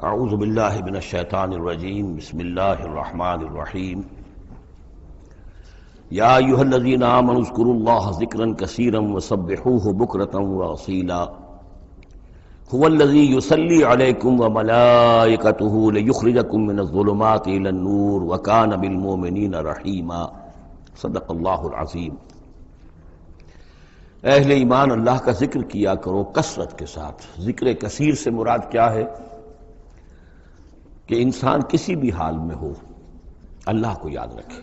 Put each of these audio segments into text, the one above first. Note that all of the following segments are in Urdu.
اعوذ باللہ من الشیطان الرجیم بسم اللہ الرحمن الرحیم یا ایھا الذین آمنوا اذکروا اللہ ذکرا کثیرا وسبحوہ بکرۃ واصیلا هو الذی یصلی علیکم وملائکتہ لیخرجکم من الظلمات الی النور وکان بالمؤمنین رحیما۔ صدق اللہ العظیم۔ اہل ایمان اللہ کا ذکر کیا کرو کثرت کے ساتھ۔ ذکر کثیر سے مراد کیا ہے؟ کہ انسان کسی بھی حال میں ہو اللہ کو یاد رکھے۔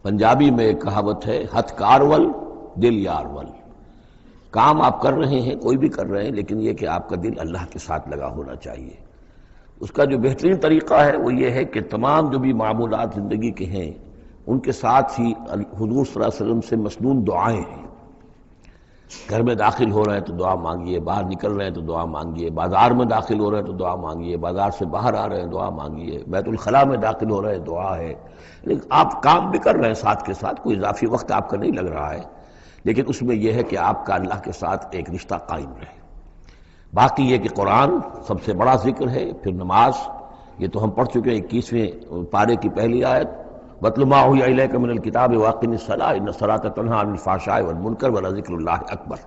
پنجابی میں ایک کہاوت ہے، ہتھ کارول دل یارول۔ کام آپ کر رہے ہیں، کوئی بھی کر رہے ہیں، لیکن یہ کہ آپ کا دل اللہ کے ساتھ لگا ہونا چاہیے۔ اس کا جو بہترین طریقہ ہے وہ یہ ہے کہ تمام جو بھی معمولات زندگی کے ہیں ان کے ساتھ ہی حضور صلی اللہ علیہ وسلم سے مسنون دعائیں ہیں۔ گھر میں داخل ہو رہے ہیں تو دعا مانگیے، باہر نکل رہے ہیں تو دعا مانگیے، بازار میں داخل ہو رہے ہیں تو دعا مانگیے، بازار سے باہر آ رہے ہیں دعا مانگیے، بیت الخلاء میں داخل ہو رہے ہیں دعا ہے۔ لیکن آپ کام بھی کر رہے ہیں ساتھ کے ساتھ، کوئی اضافی وقت آپ کا نہیں لگ رہا ہے، لیکن اس میں یہ ہے کہ آپ کا اللہ کے ساتھ ایک رشتہ قائم رہے۔ باقی یہ کہ قرآن سب سے بڑا ذکر ہے، پھر نماز، یہ تو ہم پڑھ چکے ہیں 21ویں پارے کی پہلی آیت، وَاتْلُ مَا أُوحِيَ إِلَيْكَ مِنَ الْكِتَابِ وَأَقِمِ الصَّلَاةَ إِنَّ الصَّلَاةَ تَنْهَىٰ عَنِ الْفَحْشَاءِ وَالْمُنكَرِ وَلَذِكْرُ اللَّهِ أَكْبَرُ۔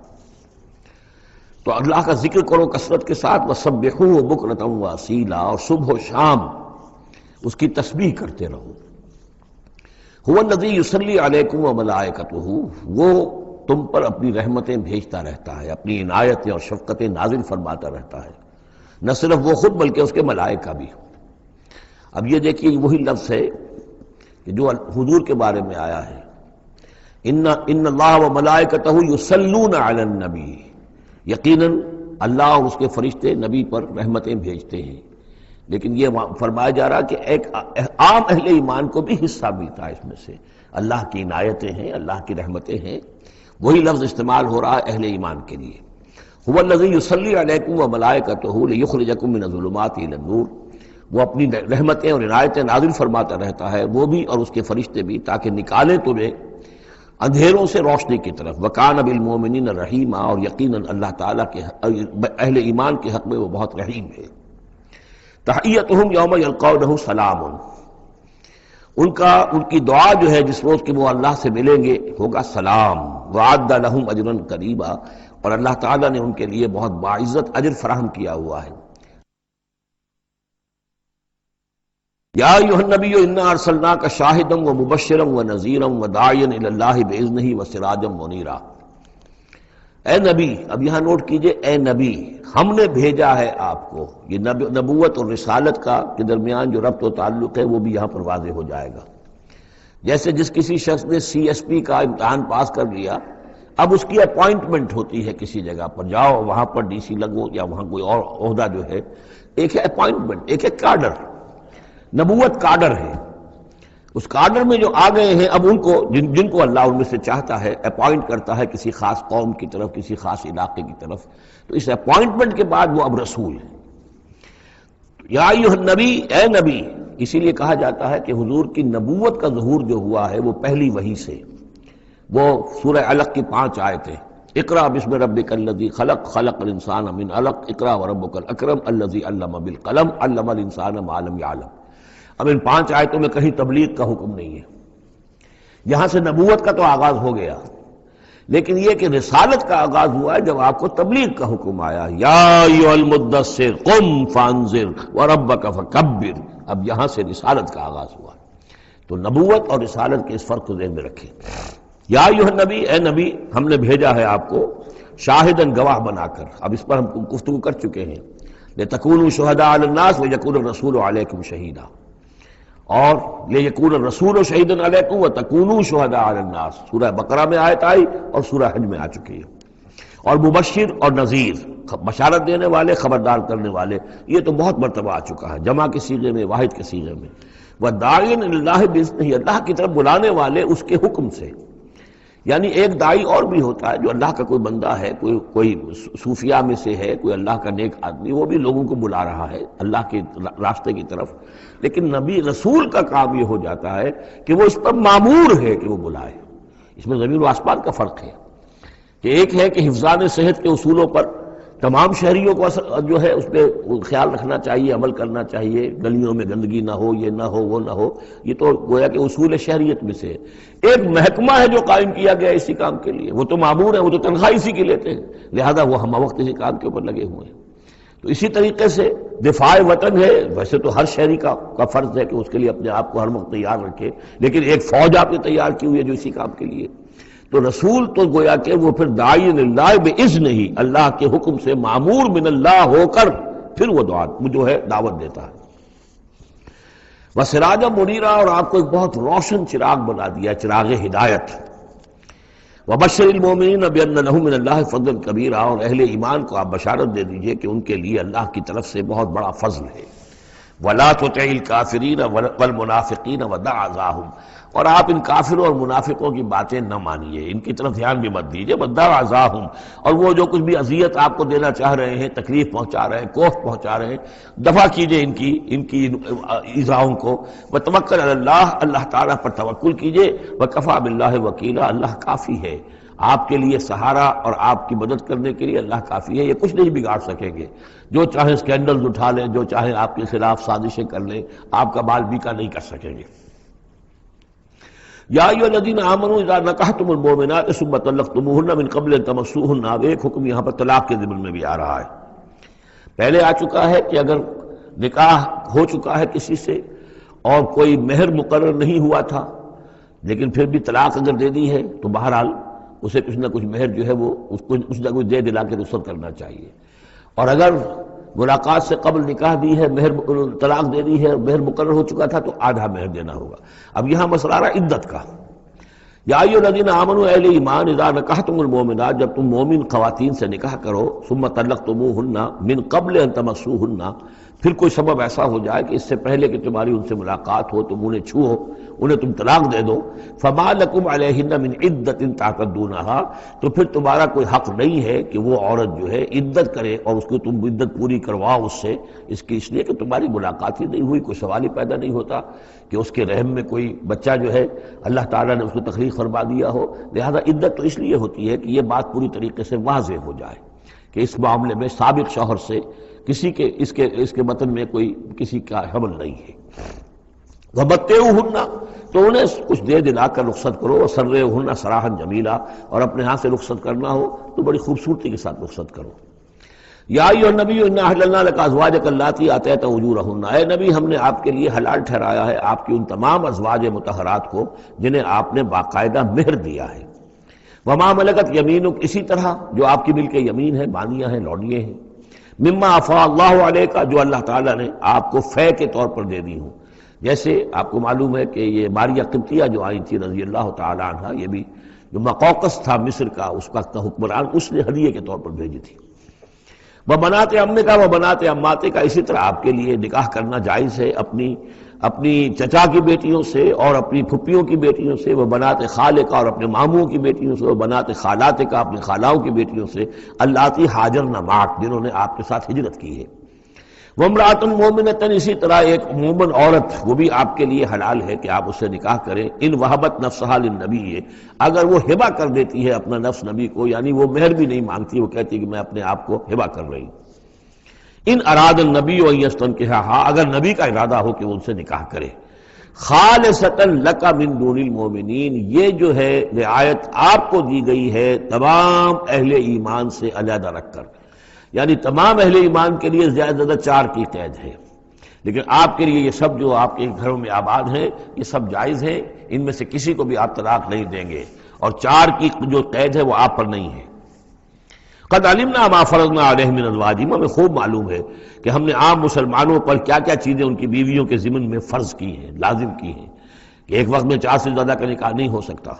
تو اللہ کا ذکر کرو کثرت کے ساتھ، وَسَبِّحُوهُ بُكْرَةً وَأَصِيلًا، اور صبح و شام اس کی تسبیح کرتے رہو۔ هُوَ الَّذِي يُصَلِّي عَلَيْكُمْ وَمَلَائِكَتُهُ، وہ تم پر اپنی رحمتیں بھیجتا رہتا ہے، اپنی عنایتیں اور شفقتیں نازل فرماتا رہتا ہے۔ نہ صرف وہ خود بلکہ اس کے ملائکہ بھی۔ اب یہ دیکھیے وہی لفظ ہے کہ جو حضور کے بارے میں آیا ہے، ان اللہ وملائکتہ یصلون علی النبی، یقیناً اللہ اور اس کے فرشتے نبی پر رحمتیں بھیجتے ہیں۔ لیکن یہ فرمایا جا رہا کہ ایک عام اہل ایمان کو بھی حصہ ملتا ہے اس میں سے، اللہ کی عنایتیں ہیں، اللہ کی رحمتیں ہیں۔ وہی لفظ استعمال ہو رہا ہے اہل ایمان کے لیے۔ هو الذی یصلی علیکم وملائکتہ لیخرجکم من الظلمات الی النور، وہ اپنی رحمتیں اور عنایتیں نازل فرماتا رہتا ہے، وہ بھی اور اس کے فرشتے بھی، تاکہ نکالیں تمہیں اندھیروں سے روشنی کی طرف۔ وَكَانَ بِالْمُؤْمِنِينَ رَحِيمًا، اور یقیناً اللہ تعالیٰ کے اہل ایمان کے حق میں وہ بہت رحیم ہے۔ تحیتہم یوم یلقونہ سلام، ان کی دعا جو ہے جس روز کہ وہ اللہ سے ملیں گے ہوگا سلام۔ وَأَعَدَّ لَهُمْ أَجْرًا قَرِيبًا، اور اللہ تعالیٰ نے ان کے لیے بہت باعزت اجر فراہم کیا ہوا ہے۔ یا ایھا النبی انا ارسلناک شاہدا ومبشرا ونذیرا وداعیا الی اللہ باذنہ وسراجا منیرا۔ اے نبی، اب یہاں نوٹ کیجئے، اے نبی، ہم نے بھیجا ہے آپ کو۔ یہ نبوت اور رسالت کا کے درمیان جو ربط و تعلق ہے وہ بھی یہاں پر واضح ہو جائے گا۔ جیسے جس کسی شخص نے CSP کا امتحان پاس کر لیا، اب اس کی اپوائنٹمنٹ ہوتی ہے کسی جگہ پر، جاؤ وہاں پر DC لگو یا وہاں کوئی اور عہدہ جو ہے، ایک ہے اپوائنٹمنٹ، ایک ہے کارڈر۔ نبوت کارڈر ہے، اس کارڈر میں جو آ گئے ہیں اب ان کو جن کو اللہ ان میں سے چاہتا ہے اپوائنٹ کرتا ہے کسی خاص قوم کی طرف، کسی خاص علاقے کی طرف، تو اس اپوائنٹمنٹ کے بعد وہ اب رسول ہے۔ یا ایھا النبی، اے نبی، اسی لیے کہا جاتا ہے کہ حضور کی نبوت کا ظہور جو ہوا ہے وہ پہلی وحی سے۔ وہ سورہ علق کی 5 آیتیں، اقرأ بسم ربک الذی خلق، خلق الانسان من علق، اقرأ وربک الاکرم الذی علم بالقلم، علم الانسان ما لم یعلم۔ اب ان 5 آیتوں میں کہیں تبلیغ کا حکم نہیں ہے، یہاں سے نبوت کا تو آغاز ہو گیا، لیکن یہ کہ رسالت کا آغاز ہوا ہے جب آپ کو تبلیغ کا حکم آیا، یا ایھا المدثر قم فانذر وربک فکبر۔ اب یہاں سے رسالت کا آغاز ہوا۔ تو نبوت اور رسالت کے اس فرق کو ذہن میں رکھیں۔ یا ایھا النبی، اے نبی، ہم نے بھیجا ہے آپ کو شاہداً گواہ بنا کر۔ اب اس پر ہم گفتگو کر چکے ہیں، لتکونوا شہداء علی الناس ویکون الرسول علیکم شہیدا، اور لیکون الرسول شہیدا علیکم وتکونوا شہداء علی الناس، سورہ بقرہ میں آیت آئی اور سورہ حج میں آ چکی ہے۔ اور مبشر اور نذیر، بشارت دینے والے، خبردار کرنے والے، یہ تو بہت مرتبہ آ چکا ہے، جمع کے صیغے میں، واحد کے صیغے میں۔ وداعیا الی اللہ باذنہ، اللہ کی طرف بلانے والے اس کے حکم سے۔ یعنی ایک داعی اور بھی ہوتا ہے جو اللہ کا کوئی بندہ ہے، کوئی صوفیاء میں سے ہے، کوئی اللہ کا نیک آدمی، وہ بھی لوگوں کو بلا رہا ہے اللہ کے راستے کی طرف، لیکن نبی رسول کا کام یہ ہو جاتا ہے کہ وہ اس پر مامور ہے کہ وہ بلائے۔ اس میں زمین و آسمان کا فرق ہے کہ ایک ہے کہ حفظان صحت کے اصولوں پر تمام شہریوں کو جو ہے اس پہ خیال رکھنا چاہیے، عمل کرنا چاہیے، گلیوں میں گندگی نہ ہو، یہ نہ ہو وہ نہ ہو، یہ تو گویا کہ اصول شہریت میں سے ہے۔ ایک محکمہ ہے جو قائم کیا گیا اسی کام کے لیے، وہ تو مامور ہیں، وہ تو تنخواہ اسی کی لیتے ہیں، لہذا وہ ہم وقت اسی کام کے اوپر لگے ہوئے ہیں۔ تو اسی طریقے سے دفاع وطن ہے، ویسے تو ہر شہری کا فرض ہے کہ اس کے لیے اپنے آپ کو ہر وقت تیار رکھے، لیکن ایک فوج آپ نے تیار کی ہوئی ہے جو اسی کام کے لیے۔ تو رسول تو گویا کہ وہ پھر داعی اللہ باذن ہی، اللہ کے حکم سے معمور من اللہ ہو کر پھر وہ جو ہے دعوت دیتا ہے۔ وسراجا منیرا، اور آپ کو ایک بہت روشن چراغ بنا دیا، چراغ ہدایت۔ وبشر المؤمنین بان لهم من اللہ فضل کبیرا، اور اہل ایمان کو آپ بشارت دے دیجئے کہ ان کے لیے اللہ کی طرف سے بہت بڑا فضل ہے۔ ولا تطع الکافرین والمنافقین ودع اذاہم، اور آپ ان کافروں اور منافقوں کی باتیں نہ مانیے، ان کی طرف دھیان بھی مت دیجیے۔ ودع اذاہم، اور وہ جو کچھ بھی اذیت آپ کو دینا چاہ رہے ہیں، تکلیف پہنچا رہے ہیں، کوفت پہنچا رہے ہیں، دفع کیجیے ان کی ایذاؤں کو۔ وتوکل علی اللہ، اللہ تعالیٰ پر توکل کیجیے۔ وکفیٰ باللہ وکیلا، اللہ کافی ہے آپ کے لیے سہارا، اور آپ کی مدد کرنے کے لیے اللہ کافی ہے۔ یہ کچھ نہیں بگاڑ سکیں گے، جو چاہیں سکینڈلز اٹھا لیں، جو چاہیں آپ کے خلاف سازشیں کر لیں، آپ کا بال بیکا نہیں کر سکیں گے۔ یا ایھا الذین آمنوا اذا نکحتم المؤمنات ثم طلقتموہن من قبل ان تمسوہن، اب ایک حکم یہاں پر طلاق کے ضمن میں بھی آ رہا ہے۔ پہلے آ چکا ہے کہ اگر نکاح ہو چکا ہے کسی سے اور کوئی مہر مقرر نہیں ہوا تھا، لیکن پھر بھی طلاق اگر دے دی ہے تو بہرحال اسے کچھ نہ کچھ مہر جو ہے وہ اس کو کچھ نہ کچھ دے دلا کے رخصت کرنا چاہیے۔ اور اگر ملاقات سے قبل نکاح دی ہے، مہر طلاق دے دی ہے، مہر مقرر ہو چکا تھا تو آدھا مہر دینا ہوگا۔ اب یہاں مسئلہ آ رہا ہے عدت کا۔ یا ایھا الذین آمنوا، اہل ایمان، اذا نکحتم المؤمنات، جب تم مومن خواتین سے نکاح کرو، ثم طلقتموہن من قبل ان تمسوہن، پھر کوئی سبب ایسا ہو جائے کہ اس سے پہلے کہ تمہاری ان سے ملاقات ہو، تم انہیں چھو، انہیں تم طلاق دے دو، فما لکم علیہن من عدت تعتدونہا، تو پھر تمہارا کوئی حق نہیں ہے کہ وہ عورت جو ہے عدت کرے اور اس کو تم عدت پوری کرواؤ اس لیے کہ تمہاری ملاقات ہی نہیں ہوئی، کوئی سوال ہی پیدا نہیں ہوتا کہ اس کے رحم میں کوئی بچہ جو ہے اللہ تعالیٰ نے اس کو تخلیق فرما دیا ہو۔ لہذا عدت تو اس لیے ہوتی ہے کہ یہ بات پوری طریقے سے واضح ہو جائے کہ اس معاملے میں سابق شوہر سے کسی کے اس کے وطن میں کوئی کسی کا حمل نہیں ہے۔ وَمَتِّعُوهُنَّ، تو انہیں کچھ دے دلا کر رخصت کرو، وَسَرِّحُوهُنَّ سَرَاحًا جَمِيلًا، اور اپنے ہاں سے رخصت کرنا ہو تو بڑی خوبصورتی کے ساتھ رخصت کرو۔ یا ایھا النبی انا احللنا لک ازواجک اللاتی آتیت اجورہن، اے نبی ہم نے آپ کے لیے حلال ٹھہرایا ہے آپ کی ان تمام ازواج مطہرات کو جنہیں آپ نے باقاعدہ مہر دیا ہے۔ وما ملکت یمینک، اسی طرح جو آپ کی ملک یمین ہے، بانیاں ہیں، لونڈیے ہیں، مما افاء اللہ علیک، جو اللہ تعالیٰ نے آپ کو فے کے طور پر دے دی ہوں۔ جیسے آپ کو معلوم ہے کہ یہ ماریہ قبطیہ جو آئی تھی رضی اللہ تعالیٰ عنہ، یہ بھی جو مقوقس تھا مصر کا اس وقت کا حکمران، اس نے ہدیے کے طور پر بھیجی تھی۔ وہ بنات عمے کا، وہ بنات عماتے کا، اسی طرح آپ کے لیے نکاح کرنا جائز ہے اپنی چچا کی بیٹیوں سے اور اپنی پھپھیوں کی بیٹیوں سے، وہ بنات خالے کا، اور اپنے ماموں کی بیٹیوں سے، وہ بنات خالات کا، اپنی خالاؤں کی بیٹیوں سے، اللاتی ہاجرن معک، جنہوں نے آپ کے ساتھ ہجرت کی ہے۔ وامرأۃ مومنۃ، اسی طرح ایک مومن عورت، وہ بھی آپ کے لیے حلال ہے کہ آپ اس سے نکاح کریں، ان وہبت نفسہا للنبی، اگر وہ ہبہ کر دیتی ہے اپنا نفس نبی کو، یعنی وہ مہر بھی نہیں مانگتی، وہ کہتی کہ میں اپنے آپ کو ہبہ کر رہی ہوں۔ ان اراد النبی ان یستنکحھا، اگر نبی کا ارادہ ہو کہ وہ ان سے نکاح کرے، خالصۃ لک من دون المؤمنین، یہ جو ہے رعایت آپ کو دی گئی ہے تمام اہل ایمان سے علیحدہ رکھ کر، یعنی تمام اہل ایمان کے لیے زیادہ زیادہ 4 کی قید ہے، لیکن آپ کے لیے یہ سب جو آپ کے گھروں میں آباد ہیں یہ سب جائز ہے، ان میں سے کسی کو بھی آپ طلاق نہیں دیں گے، اور 4 کی جو قید ہے وہ آپ پر نہیں ہے۔ قد علمنا ما فرضنا علیہم من ازواجہم، ہمیں خوب معلوم ہے کہ ہم نے عام مسلمانوں پر کیا کیا چیزیں ان کی بیویوں کے ضمن میں فرض کی ہیں، لازم کی ہیں، کہ ایک وقت میں 4 سے زیادہ کا نکاح نہیں ہو سکتا۔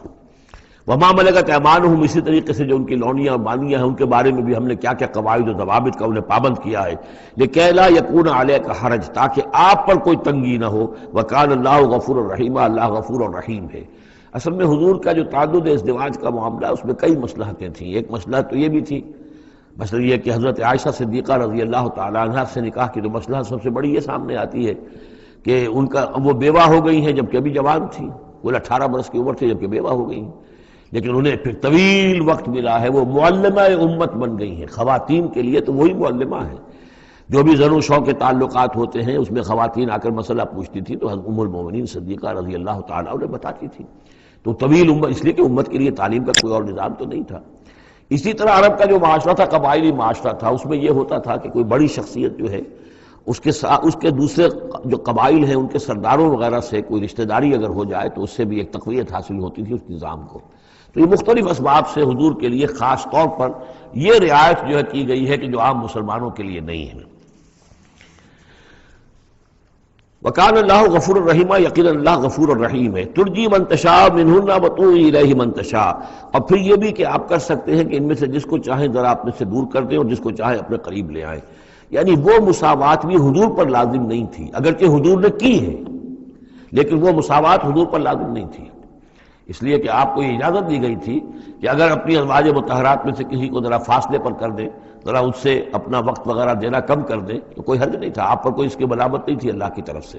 وما ملکت ایمانہم، اسی طریقے سے جو ان کی لونیاں اور بانیاں ہیں ان کے بارے میں بھی ہم نے کیا کیا قواعد و ضوابط کا انہیں پابند کیا ہے، لکہ لا یکون علیک حرج، تاکہ آپ پر کوئی تنگی نہ ہو، وکان اللہ غفور الرحیم، اللہ غفور الرحیم ہے۔ اصل میں حضور کا جو تعدد ازدواج کا معاملہ، اس میں کئی مصلحتیں تھیں۔ ایک مصلحت تو یہ بھی تھی، مثلا یہ کہ حضرت عائشہ صدیقہ رضی اللہ تعالیٰ عنہ سے نکاح کی تو مسئلہ سب سے بڑی یہ سامنے آتی ہے کہ ان کا وہ بیوہ ہو گئی ہیں جبکہ ابھی جوان تھی، وہ 18 برس کی عمر تھی جبکہ بیوہ ہو گئی ہیں، لیکن انہیں پھر طویل وقت ملا ہے، وہ معلمہ امت بن گئی ہیں۔ خواتین کے لیے تو وہی معلمہ ہے۔ جو بھی زن و شو کے تعلقات ہوتے ہیں اس میں خواتین آ کر مسئلہ پوچھتی تھی تو ام المومنین صدیقہ رضی اللہ تعالیٰ عنہ بتاتی تھی۔ تو طویل امت، اس لیے کہ امت کے لیے تعلیم کا کوئی اور نظام تو نہیں تھا۔ اسی طرح عرب کا جو معاشرہ تھا، قبائلی معاشرہ تھا، اس میں یہ ہوتا تھا کہ کوئی بڑی شخصیت جو ہے اس کے دوسرے جو قبائل ہیں ان کے سرداروں وغیرہ سے کوئی رشتہ داری اگر ہو جائے تو اس سے بھی ایک تقویت حاصل ہوتی تھی اس نظام کو۔ تو یہ مختلف اسباب سے حضور کے لیے خاص طور پر یہ رعایت جو ہے کی گئی ہے کہ جو عام مسلمانوں کے لیے نہیں ہے۔ وَكَانَ اللَّهُ غَفُورًا رَحِيمًا، یقینا اللہ غفور الرحیم ہے۔ ترجی من تشاء منہن وتؤوی الیہ من تشاء، اور پھر یہ بھی کہ آپ کر سکتے ہیں کہ ان میں سے جس کو چاہیں ذرا اپنے سے دور کر دیں اور جس کو چاہیں اپنے قریب لے آئیں۔ یعنی وہ مساوات بھی حضور پر لازم نہیں تھی، اگرچہ حضور نے کی ہے لیکن وہ مساوات حضور پر لازم نہیں تھی، اس لیے کہ آپ کو یہ اجازت دی گئی تھی کہ اگر اپنی ازواج مطہرات میں سے کسی کو ذرا فاصلے پر کر دیں، ذرا اس سے اپنا وقت وغیرہ دینا کم کر دیں تو کوئی حرج نہیں تھا، آپ پر کوئی اس کی ملامت نہیں تھی اللہ کی طرف سے۔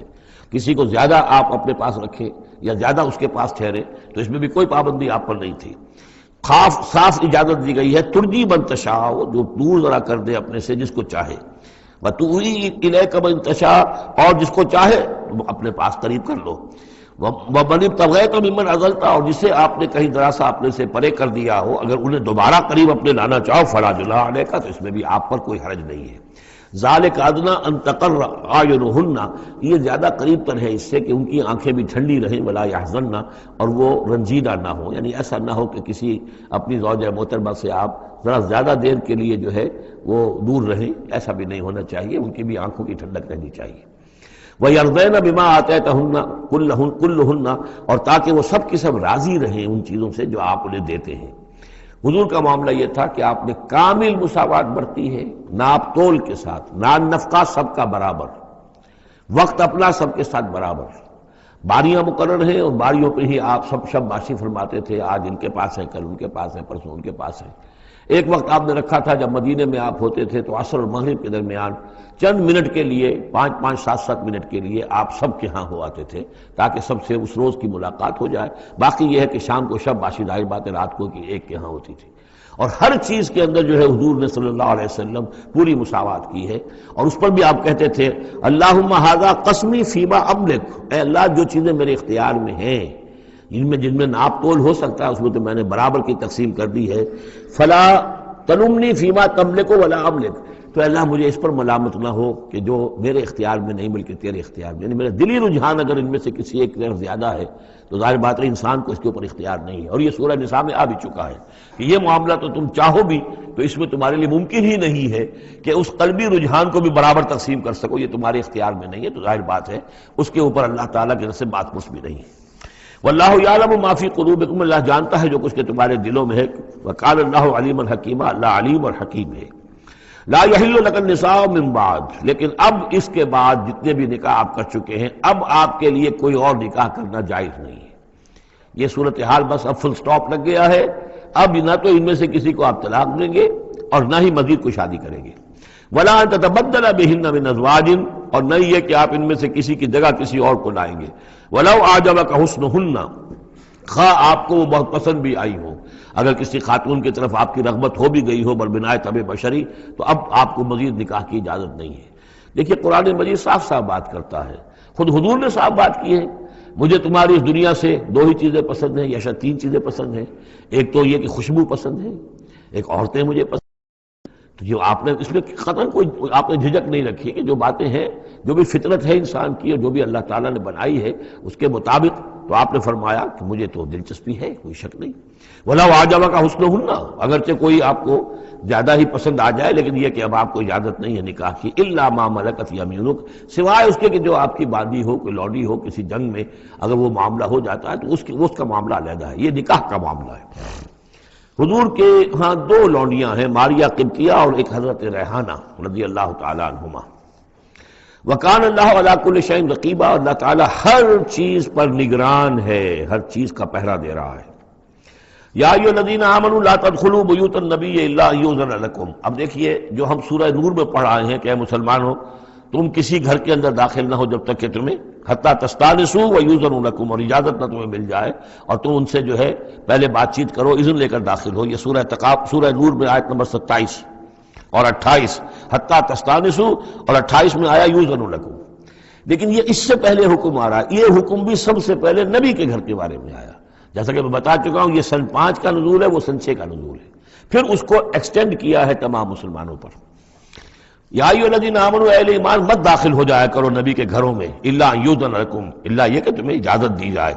کسی کو زیادہ آپ اپنے پاس رکھیں یا زیادہ اس کے پاس ٹھہرے تو اس میں بھی کوئی پابندی آپ پر نہیں تھی۔ صاف اجازت دی گئی ہے، ترجی من تشاء، جو دور ذرا کر دے اپنے سے جس کو چاہے، وتؤوی الیک من تشاء، اور جس کو چاہے اپنے پاس قریب کر لو، ومن ابتغیت ممن عزلت، اور جسے آپ نے کہیں ذرا سا اپنے سے پرے کر دیا ہو اگر انہیں دوبارہ قریب اپنے لانا چاہو فلا جناح علیک، تو اس میں بھی آپ پر کوئی حرج نہیں ہے۔ ذالک ادنی ان تقر اعینہن، یہ زیادہ قریب تر ہے اس سے کہ ان کی آنکھیں بھی ٹھنڈی رہیں، ولا یحزن، اور وہ رنجیدہ نہ ہو، یعنی ایسا نہ ہو کہ کسی اپنی زوجہ محترمہ سے آپ ذرا زیادہ دیر کے لیے جو ہے وہ دور رہیں، ایسا بھی نہیں ہونا چاہیے، ان کی بھی آنکھوں کی ٹھنڈک رہنی چاہیے۔ وَيَرْضَيْنَ بِمَا آتَيْتَهُنَّ كُلَّهُنَّ، اور تاکہ وہ سب کی سب راضی رہیں ان چیزوں سے جو آپ انہیں دیتے ہیں۔ حضور کا معاملہ یہ تھا کہ آپ نے کامل مساوات برتی ہے، ناپ تول کے ساتھ، نان نفقہ سب کا برابر، وقت اپنا سب کے ساتھ برابر، باریاں مقرر ہیں اور باریوں پہ ہی آپ سب شب باشی فرماتے تھے، آج ان کے پاس ہیں، کل ان کے پاس ہیں، پرسوں ان کے پاس ہیں۔ ایک وقت آپ نے رکھا تھا جب مدینے میں آپ ہوتے تھے تو عصر اور مغرب کے درمیان چند منٹ کے لیے، 5 7 منٹ کے لیے آپ سب کے ہاں ہو آتے تھے تاکہ سب سے اس روز کی ملاقات ہو جائے۔ باقی یہ ہے کہ شام کو شب باشی، ظاہر بات ہے رات کو کہ ایک کے ہاں ہوتی تھی، اور ہر چیز کے اندر جو ہے حضور نے صلی اللہ علیہ وسلم پوری مساوات کی ہے۔ اور اس پر بھی آپ کہتے تھے اللہم ھذا قسمی فیما املک، اے اللہ جو چیزیں میرے اختیار میں ہیں، جن میں ناپ تول ہو سکتا ہے اس میں تو میں نے برابر کی تقسیم کر دی ہے، فلا تلمنی فیما تملک ولا املک، تو اللہ مجھے اس پر ملامت نہ ہو کہ جو میرے اختیار میں نہیں بلکہ تیرے اختیار میں، یعنی میرا دلی رجحان اگر ان میں سے کسی ایک طرف زیادہ ہے تو ظاہر بات ہے انسان کو اس کے اوپر اختیار نہیں ہے، اور یہ سورہ نساء میں آ بھی چکا ہے کہ یہ معاملہ تو تم چاہو بھی تو اس میں تمہارے لیے ممکن ہی نہیں ہے کہ اس قلبی رجحان کو بھی برابر تقسیم کر سکو، یہ تمہارے اختیار میں نہیں ہے، تو ظاہر بات ہے اس کے اوپر اللہ تعالیٰ کی طرف سے بات کچھ بھی نہیں ہے۔ واللہ یعلم ما فی قلوبکم، اللہ جانتا ہے جو کچھ کہ تمہارے دلوں میں ہے، وکان اللہ علیما حکیما، اللہ علیم اور حکیم ہے۔ لا یحل لک النساء من بعد، لیکن اب اس کے بعد جتنے بھی نکاح آپ کر چکے ہیں اب آپ کے لیے کوئی اور نکاح کرنا جائز نہیں ہے۔ یہ صورتحال بس اب فل سٹاپ لگ گیا ہے، اب نہ تو ان میں سے کسی کو آپ طلاق دیں گے اور نہ ہی مزید کوئی شادی کریں گے۔ ولا ان تتبدل بهن من ازواج، اور نہ یہ کہ آپ ان میں سے کسی کی جگہ کسی اور کو لائیں گے۔ ولو اعجبک حسنہن، خواہ آپ کو وہ بہت پسند بھی آئی ہو، اگر کسی خاتون کی طرف آپ کی رغبت ہو بھی گئی ہو بربنائے طبع بشری، تو اب آپ کو مزید نکاح کی اجازت نہیں ہے۔ دیکھیے قرآن مجید صاف صاف بات کرتا ہے، خود حضور نے صاف بات کی ہے، مجھے تمہاری اس دنیا سے 2 ہی چیزیں پسند ہیں یا شاید 3 چیزیں پسند ہیں، ایک تو یہ کہ خوشبو پسند ہے، ایک عورتیں مجھے پسند۔ تو جو آپ نے اس میں قطعاً کوئی آپ نے جھجک نہیں رکھی کہ جو باتیں ہیں، جو بھی فطرت ہے انسان کی اور جو بھی اللہ تعالیٰ نے بنائی ہے اس کے مطابق، تو آپ نے فرمایا کہ مجھے تو دلچسپی ہے، کوئی شک نہیں۔ وَلَوْ أَعْجَبَكَ حُسْنُهُنَّ، اگرچہ کوئی آپ کو زیادہ ہی پسند آ جائے لیکن یہ کہ اب آپ کو اجازت نہیں ہے نکاح کی، إِلَّا مَا مَلَكَتْ يَمِينُكَ، سوائے اس کے کہ جو آپ کی باندھی ہو، کوئی لوڈی ہو، کسی جنگ میں اگر وہ معاملہ ہو جاتا ہے تو اس کا معاملہ علیحدہ ہے، یہ نکاح کا معاملہ ہے۔ حضور کے ہاں 2 لونڈیاں ہیں، ماریہ قبطیہ اور ایک حضرت ریحانہ رضی اللہ تعالیٰ عنہما۔ وَكَانَ اللَّهُ عَلَىٰ كُلِّ شَيْءٍ رَقِيبًا، اللہ تعالیٰ ہر چیز پر نگران ہے، ہر چیز کا پہرا دے رہا ہے۔ یا ایھا الذین آمنوا لا تدخلوا بیوت النبی الا ان یؤذن لکم، اب دیکھیے جو ہم سورہ نور میں پڑھ آئے ہیں کہ اے مسلمانوں تم کسی گھر کے اندر داخل نہ ہو جب تک کہ تمہیں حتیٰ تستانسوا ویؤذن لکم، اور اجازت نہ تمہیں مل جائے اور تم ان سے جو ہے پہلے بات چیت کرو، اذن لے کر داخل ہو۔ یہ سورہ نور میں آیت نمبر 27 اور 28، حتیٰ تستانسوا، اور 28 میں آیا یؤذن لکم۔ لیکن یہ اس سے پہلے حکم آ رہا ہے، یہ حکم بھی سب سے پہلے نبی کے گھر کے بارے میں آیا، جیسا کہ میں بتا چکا ہوں، یہ سن 5 کا نزول ہے، وہ سن 6 کا نزول ہے، پھر اس کو ایکسٹینڈ کیا ہے تمام مسلمانوں پر۔ یا ایھا الذین آمنوا، اہل ایمان مت داخل ہو جایا کرو نبی کے گھروں میں، الا ان یؤذن لکم، الا یہ کہ تمہیں اجازت دی جائے،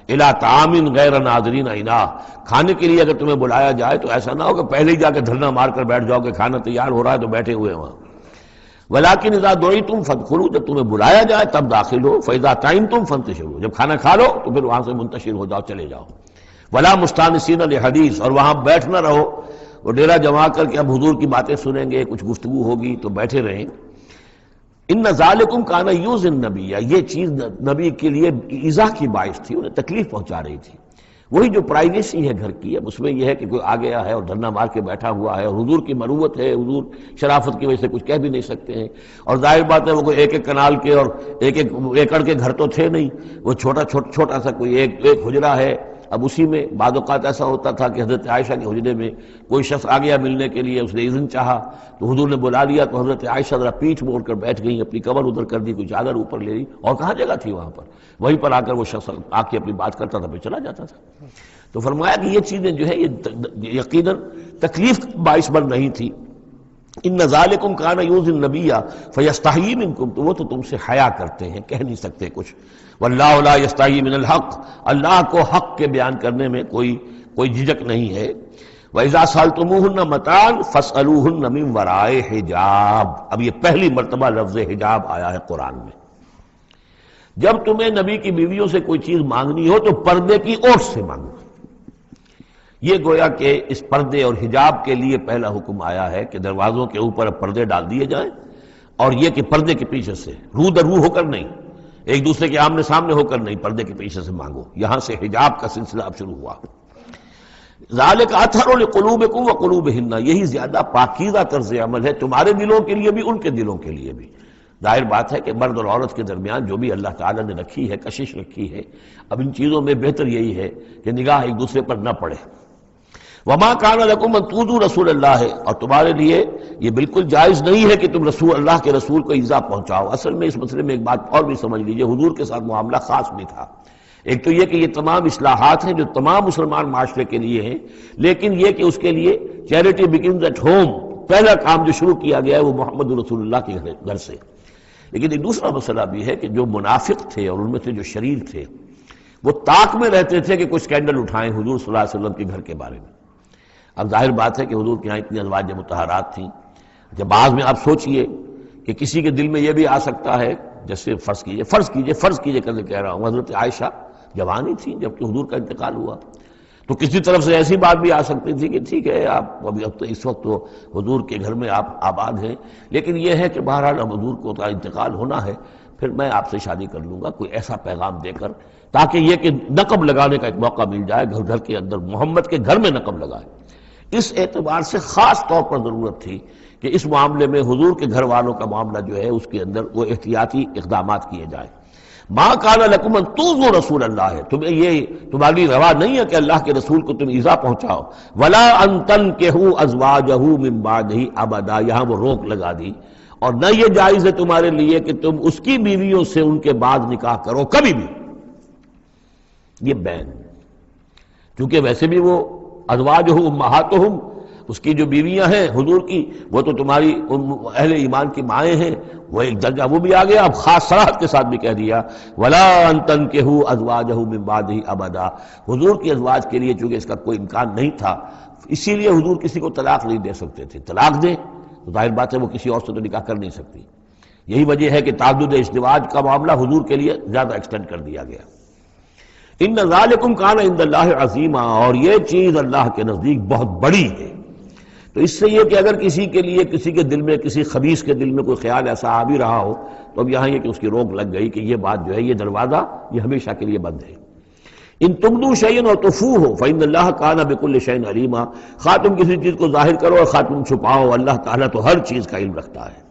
الی طعام غیر ناظرین اناہ، کھانے کے لیے اگر تمہیں بلایا جائے تو ایسا نہ ہو کہ پہلے ہی جا کے دھرنا مار کر بیٹھ جاؤ کہ کھانا تیار ہو رہا ہے تو بیٹھے ہوئے وہاں۔ ولیکن اذا دعیتم فادخلوا، جب تمہیں بلایا جائے تب داخل ہو، فاذا طعمتم فانتشروا، جب کھانا کھا لو تو پھر وہاں سے منتشر ہو جاؤ، چلے جاؤ۔ ولا مستانسین لحدیث، اور وہاں بیٹھ نہ رہو وہ ڈیرا جما کر کے اب حضور کی باتیں سنیں گے، کچھ گفتگو ہوگی تو بیٹھے رہیں۔ ان ذالکم کان یؤذی النبی، یہ چیز نبی کے لیے ایذا کی باعث تھی، انہیں تکلیف پہنچا رہی تھی۔ وہی جو پرائیویسی ہے گھر کی، اب اس میں یہ ہے کہ کوئی آ گیا ہے اور دھرنا مار کے بیٹھا ہوا ہے، اور حضور کی مروت ہے، حضور شرافت کی وجہ سے کچھ کہہ بھی نہیں سکتے ہیں، اور ظاہر بات ہے وہ کوئی ایک ایک کنال کے اور ایک ایک ایکڑ کے گھر تو تھے نہیں، وہ چھوٹا سا کوئی ایک حجرہ ہے۔ اب اسی میں بعض اوقات ایسا ہوتا تھا کہ حضرت عائشہ کے حجرے میں کوئی شخص آ گیا ملنے کے لیے، اس نے اذن چاہا تو حضور نے بلا لیا، تو حضرت عائشہ ذرا پیٹھ موڑ کر بیٹھ گئی، اپنی کمر ادھر کر دی، کوئی چادر اوپر لے لی، اور کہاں جگہ تھی وہاں پر، وہیں پر آ کر وہ شخص آ کے اپنی بات کرتا تھا، پھر چلا جاتا تھا۔ تو فرمایا کہ یہ چیزیں جو ہے یہ یقیناً تکلیف باعث بن رہی تھی۔ ان ذالکم کان یؤذی النبی فیستحیی منکم، تو وہ تو تم سے حیا کرتے ہیں، کہہ نہیں سکتے کچھ۔ واللہ لا یستحیی من الحق، اللہ کو حق کے بیان کرنے میں کوئی جھجک نہیں ہے۔ وَإِذَا سَأَلْتُمُوهُنَّ مَتَاعًا فَاسْأَلُوهُنَّ مِنْ وَرَاءِ حِجَاب، اب یہ پہلی مرتبہ لفظ حجاب آیا ہے قرآن میں۔ جب تمہیں نبی کی بیویوں سے کوئی چیز مانگنی ہو تو پردے کی اوٹ سے مانگو۔ یہ گویا کہ اس پردے اور حجاب کے لیے پہلا حکم آیا ہے کہ دروازوں کے اوپر پردے ڈال دیے جائیں، اور یہ کہ پردے کے پیچھے سے رو در رو ہو کر نہیں، ایک دوسرے کے آمنے سامنے ہو کر نہیں، پردے کے پیچھے سے مانگو۔ یہاں سے حجاب کا سلسلہ اب شروع ہوا۔ ذالک اطہر لقلوبکم وقلوبہن، یہی زیادہ پاکیزہ طرز عمل ہے تمہارے دلوں کے لیے بھی، ان کے دلوں کے لیے بھی۔ ظاہر بات ہے کہ مرد اور عورت کے درمیان جو بھی اللہ تعالیٰ نے رکھی ہے، کشش رکھی ہے، اب ان چیزوں میں بہتر یہی ہے کہ نگاہ ایک دوسرے پر نہ پڑے۔ وما کان لکم ان تؤذوا رسول اللہ، اور تمہارے لیے یہ بالکل جائز نہیں ہے کہ تم اللہ کے رسول کو ایذا پہنچاؤ۔ اصل میں اس مسئلے میں ایک بات اور بھی سمجھ لیجئے، حضور کے ساتھ معاملہ خاص بھی تھا۔ ایک تو یہ کہ یہ تمام اصلاحات ہیں جو تمام مسلمان معاشرے کے لیے ہیں، لیکن یہ کہ اس کے لیے چیریٹی بگنز ایٹ ہوم، پہلا کام جو شروع کیا گیا ہے وہ محمد رسول اللہ کے گھر سے۔ لیکن ایک دوسرا مسئلہ بھی ہے کہ جو منافق تھے اور ان میں سے جو شریر تھے، وہ طاق میں رہتے تھے کہ کوئی سکینڈل اٹھائیں حضور صلی اللہ علیہ وسلم کے گھر کے بارے میں۔ اب ظاہر بات ہے کہ حضور کے یہاں اتنی ازواج مطہرات تھیں، جب بعض میں آپ سوچئے کہ کسی کے دل میں یہ بھی آ سکتا ہے، جیسے فرض کیجئے کر کہہ رہا ہوں، حضرت عائشہ جوانی تھی جب کہ حضور کا انتقال ہوا، تو کسی طرف سے ایسی بات بھی آ سکتی تھی کہ ٹھیک ہے آپ اب تو اس وقت تو حضور کے گھر میں آپ آباد ہیں، لیکن یہ ہے کہ بہرحال اب حضور کو انتقال ہونا ہے، پھر میں آپ سے شادی کر لوں گا، کوئی ایسا پیغام دے کر، تاکہ یہ کہ نقب لگانے کا ایک موقع مل جائے، گھر کے اندر محمد کے گھر میں نقب لگائے۔ اس اعتبار سے خاص طور پر ضرورت تھی کہ اس معاملے میں حضور کے گھر والوں کا معاملہ جو ہے اس کے اندر وہ احتیاطی اقدامات کیے جائیں۔ ما کان لکم ان تؤذوا رسول اللہ، تمہیں یہ تمہاری روا نہیں ہے کہ اللہ کے رسول کو تم ایذا پہنچاؤ۔ ولا ان تنکحوا ازواجہ من بعدہ ابدا، یہاں وہ روک لگا دی، اور نہ یہ جائز ہے تمہارے لیے کہ تم اس کی بیویوں سے ان کے بعد نکاح کرو کبھی بھی۔ یہ بین، کیونکہ ویسے بھی وہ ازواجہ امہاتہم، اس کی جو بیویاں ہیں حضور کی، وہ تو تمہاری اہل ایمان کی مائیں ہیں، وہ ایک درجہ وہ بھی آ گیا۔ اب خاص صراحت کے ساتھ بھی کہہ دیا ولا ان تنکحوا ازواجہ من بعدہ ابدا، حضور کی ازواج کے لیے چونکہ اس کا کوئی امکان نہیں تھا، اسی لیے حضور کسی کو طلاق نہیں دے سکتے تھے۔ طلاق دیں تو ظاہر بات ہے وہ کسی اور سے تو نکاح کر نہیں سکتی۔ یہی وجہ ہے کہ تعدد ازدواج کا معاملہ حضور کے لیے زیادہ ایکسٹینڈ کر دیا گیا۔ ان ذالکم کان عند اللہ عظیما، اور یہ چیز اللہ کے نزدیک بہت بڑی ہے۔ تو اس سے یہ کہ اگر کسی کے لیے کسی کے دل میں، کسی خبیث کے دل میں کوئی خیال ایسا آ بھی رہا ہو تو اب یہاں یہ کہ اس کی روک لگ گئی کہ یہ بات جو ہے، یہ دروازہ یہ ہمیشہ کے لیے بند ہے۔ ان تبدوا شیئا اور تخفوہ فإن اللہ کان بکل شیء علیما، خواہ تم کسی چیز کو ظاہر کرو اور خواہ تم چھپاؤ، اللہ تعالیٰ تو ہر چیز کا علم رکھتا ہے۔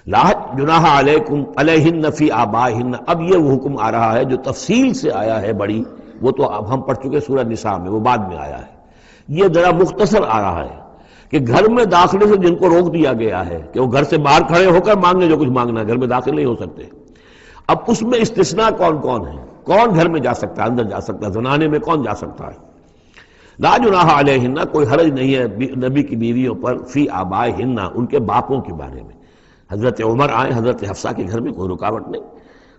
لا جناح علیکم علیہن فی آبائہن، اب یہ وہ حکم آ رہا ہے جو تفصیل سے آیا ہے بڑی، وہ تو اب ہم پڑھ چکے سورہ نساء میں، وہ بعد میں آیا ہے، یہ ذرا مختصر آ رہا ہے کہ گھر میں داخلے سے جن کو روک دیا گیا ہے کہ وہ گھر سے باہر کھڑے ہو کر مانگنے جو کچھ مانگنا ہے، گھر میں داخل نہیں ہو سکتے۔ اب اس میں استثناء کون کون ہے، کون گھر میں جا سکتا ہے، اندر جا سکتا ہے، زنانے میں کون جا سکتا ہے؟ لا جناح علیہن، کوئی حرج نہیں ہے نبی کی بیویوں پر، فی آبائہن، ان کے باپوں کے بارے میں۔ حضرت عمر آئے حضرت حفصہ کے گھر میں کوئی رکاوٹ نہیں،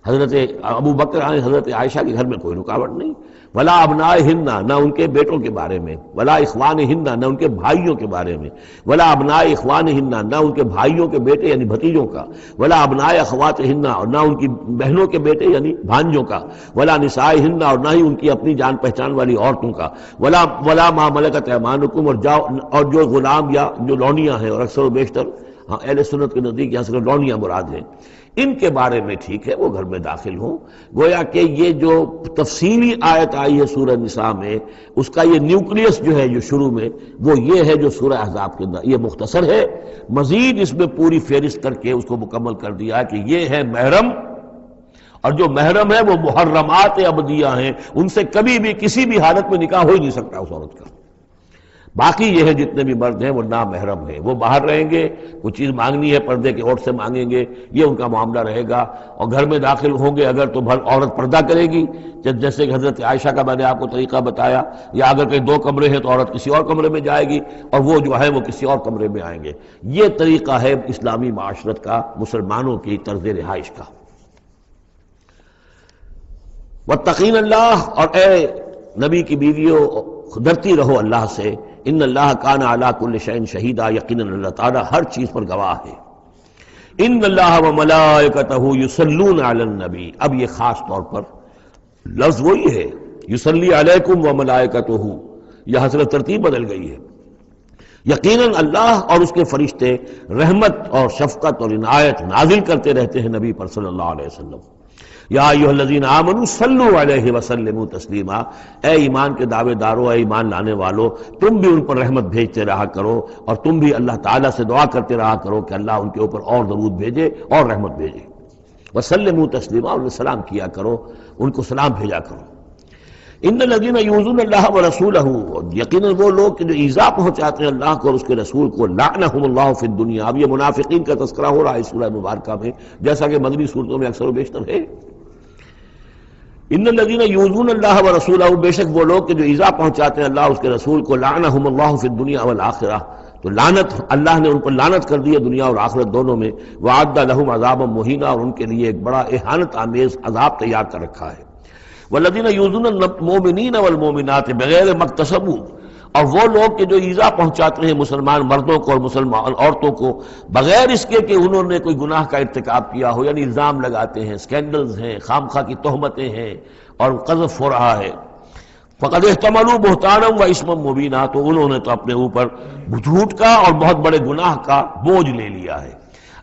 حضرت ابو بکر آئے حضرت عائشہ کے گھر میں کوئی رکاوٹ نہیں۔ ولا ابنائہن، نہ ان کے بیٹوں کے بارے میں، ولا اخوانہن، نہ ان کے بھائیوں کے بارے میں، ولا ابناء اخوانہن، نہ ان کے بھائیوں کے بیٹے یعنی بھتیجوں کا، ولا ابناء اخواتہن، اور نہ ان کی بہنوں کے بیٹے یعنی بھانجوں کا، ولا نسائہن، اور نہ ہی ان کی اپنی جان پہچان والی عورتوں کا، ولا ما ملکت ایمانکم، اور جو غلام یا جو لونیاں ہیں، اور اکثر و بیشتر ہاں اہل سنت کے نزدیک یہاں سے لونیاں مراد ہیں، ان کے بارے میں ٹھیک ہے وہ گھر میں داخل ہوں۔ گویا کہ یہ جو تفصیلی آیت آئی ہے سورہ نساء میں، اس کا یہ نیوکلیس جو ہے جو شروع میں، وہ یہ ہے جو سورہ احزاب کے اندر، یہ مختصر ہے، مزید اس میں پوری فہرست کر کے اس کو مکمل کر دیا کہ یہ ہے محرم، اور جو محرم ہے وہ محرمات ابدیہ ہیں، ان سے کبھی بھی کسی بھی حالت میں نکاح ہو ہی نہیں سکتا اس عورت کا۔ باقی یہ ہے جتنے بھی مرد ہیں وہ نامحرم ہیں، وہ باہر رہیں گے، کچھ چیز مانگنی ہے پردے کے اوٹ سے مانگیں گے، یہ ان کا معاملہ رہے گا، اور گھر میں داخل ہوں گے اگر تو عورت پردہ کرے گی، جیسے کہ حضرت عائشہ کا میں نے آپ کو طریقہ بتایا، یا اگر کہیں دو کمرے ہیں تو عورت کسی اور کمرے میں جائے گی اور وہ جو ہے وہ کسی اور کمرے میں آئیں گے۔ یہ طریقہ ہے اسلامی معاشرت کا، مسلمانوں کی طرز رہائش کا۔ واتقین اللہ، اور اے نبی کی بیویوں ڈرتی رہو اللہ سے، ان اللہ کان علی کل شیء شہیدا، یقیناً اللہ تعالیٰ ہر چیز پر گواہ ہے۔ ان اللہ وملائکتہ یصلون علی النبی، اب یہ خاص طور پر لفظ وہی ہے یصلی علیکم وملائکتہ، یہاں سے ترتیب بدل گئی ہے۔ یقیناً اللہ اور اس کے فرشتے رحمت اور شفقت اور عنایت نازل کرتے رہتے ہیں نبی پر صلی اللہ علیہ وسلم۔ یا ایھا الذین آمنوا صلوا علیہ وسلموا تسلیما، اے ایمان کے دعوے دارو، اے ایمان لانے والو، تم بھی ان پر رحمت بھیجتے رہا کرو، اور تم بھی اللہ تعالیٰ سے دعا کرتے رہا کرو کہ اللہ ان کے اوپر اور درود بھیجے اور رحمت بھیجے۔ وسلموا تسلیما، اور سلام کیا کرو، ان کو سلام بھیجا کرو۔ ان الذین یؤذون اللہ ورسولہ، یقیناً وہ لوگ کہ جو ایذا پہنچاتے ہیں اللہ کو اور اس کے رسول کو، لعنہم اللہ فی الدنیا، اب یہ منافقین کا تذکرہ ہو رہا ہے اس سورہ مبارکہ میں، جیسا کہ مدنی صورتوں میں اکثر و بیشتر ہے۔ ان الذین یؤذون اللہ ورسولہ، بے شک وہ لوگ کہ جو ایذا پہنچاتے ہیں اللہ اس کے رسول کو، لعنہم اللہ فی الدنیا والآخرہ، تو لعنت اللہ نے ان پر لعنت کر دی ہے دنیا اور آخرت دونوں میں، وأعد لہم عذابا مہینا، اور ان کے لیے ایک بڑا اہانت آمیز عذاب تیار کر رکھا ہے۔ والذین یؤذون المؤمنین والمؤمنات بغیر ما اکتسبوا، اور وہ لوگ کہ جو ایذا پہنچاتے ہیں مسلمان مردوں کو اور مسلمان عورتوں کو بغیر اس کے کہ انہوں نے کوئی گناہ کا ارتکاب کیا ہو، یعنی الزام لگاتے ہیں، سکینڈلز ہیں، خام خواہ کی تہمتیں ہیں اور قذف ہو رہا ہے، فقد احتملوا بہتانا و اسما مبینا، تو انہوں نے تو اپنے اوپر جھوٹ کا اور بہت بڑے گناہ کا بوجھ لے لیا ہے۔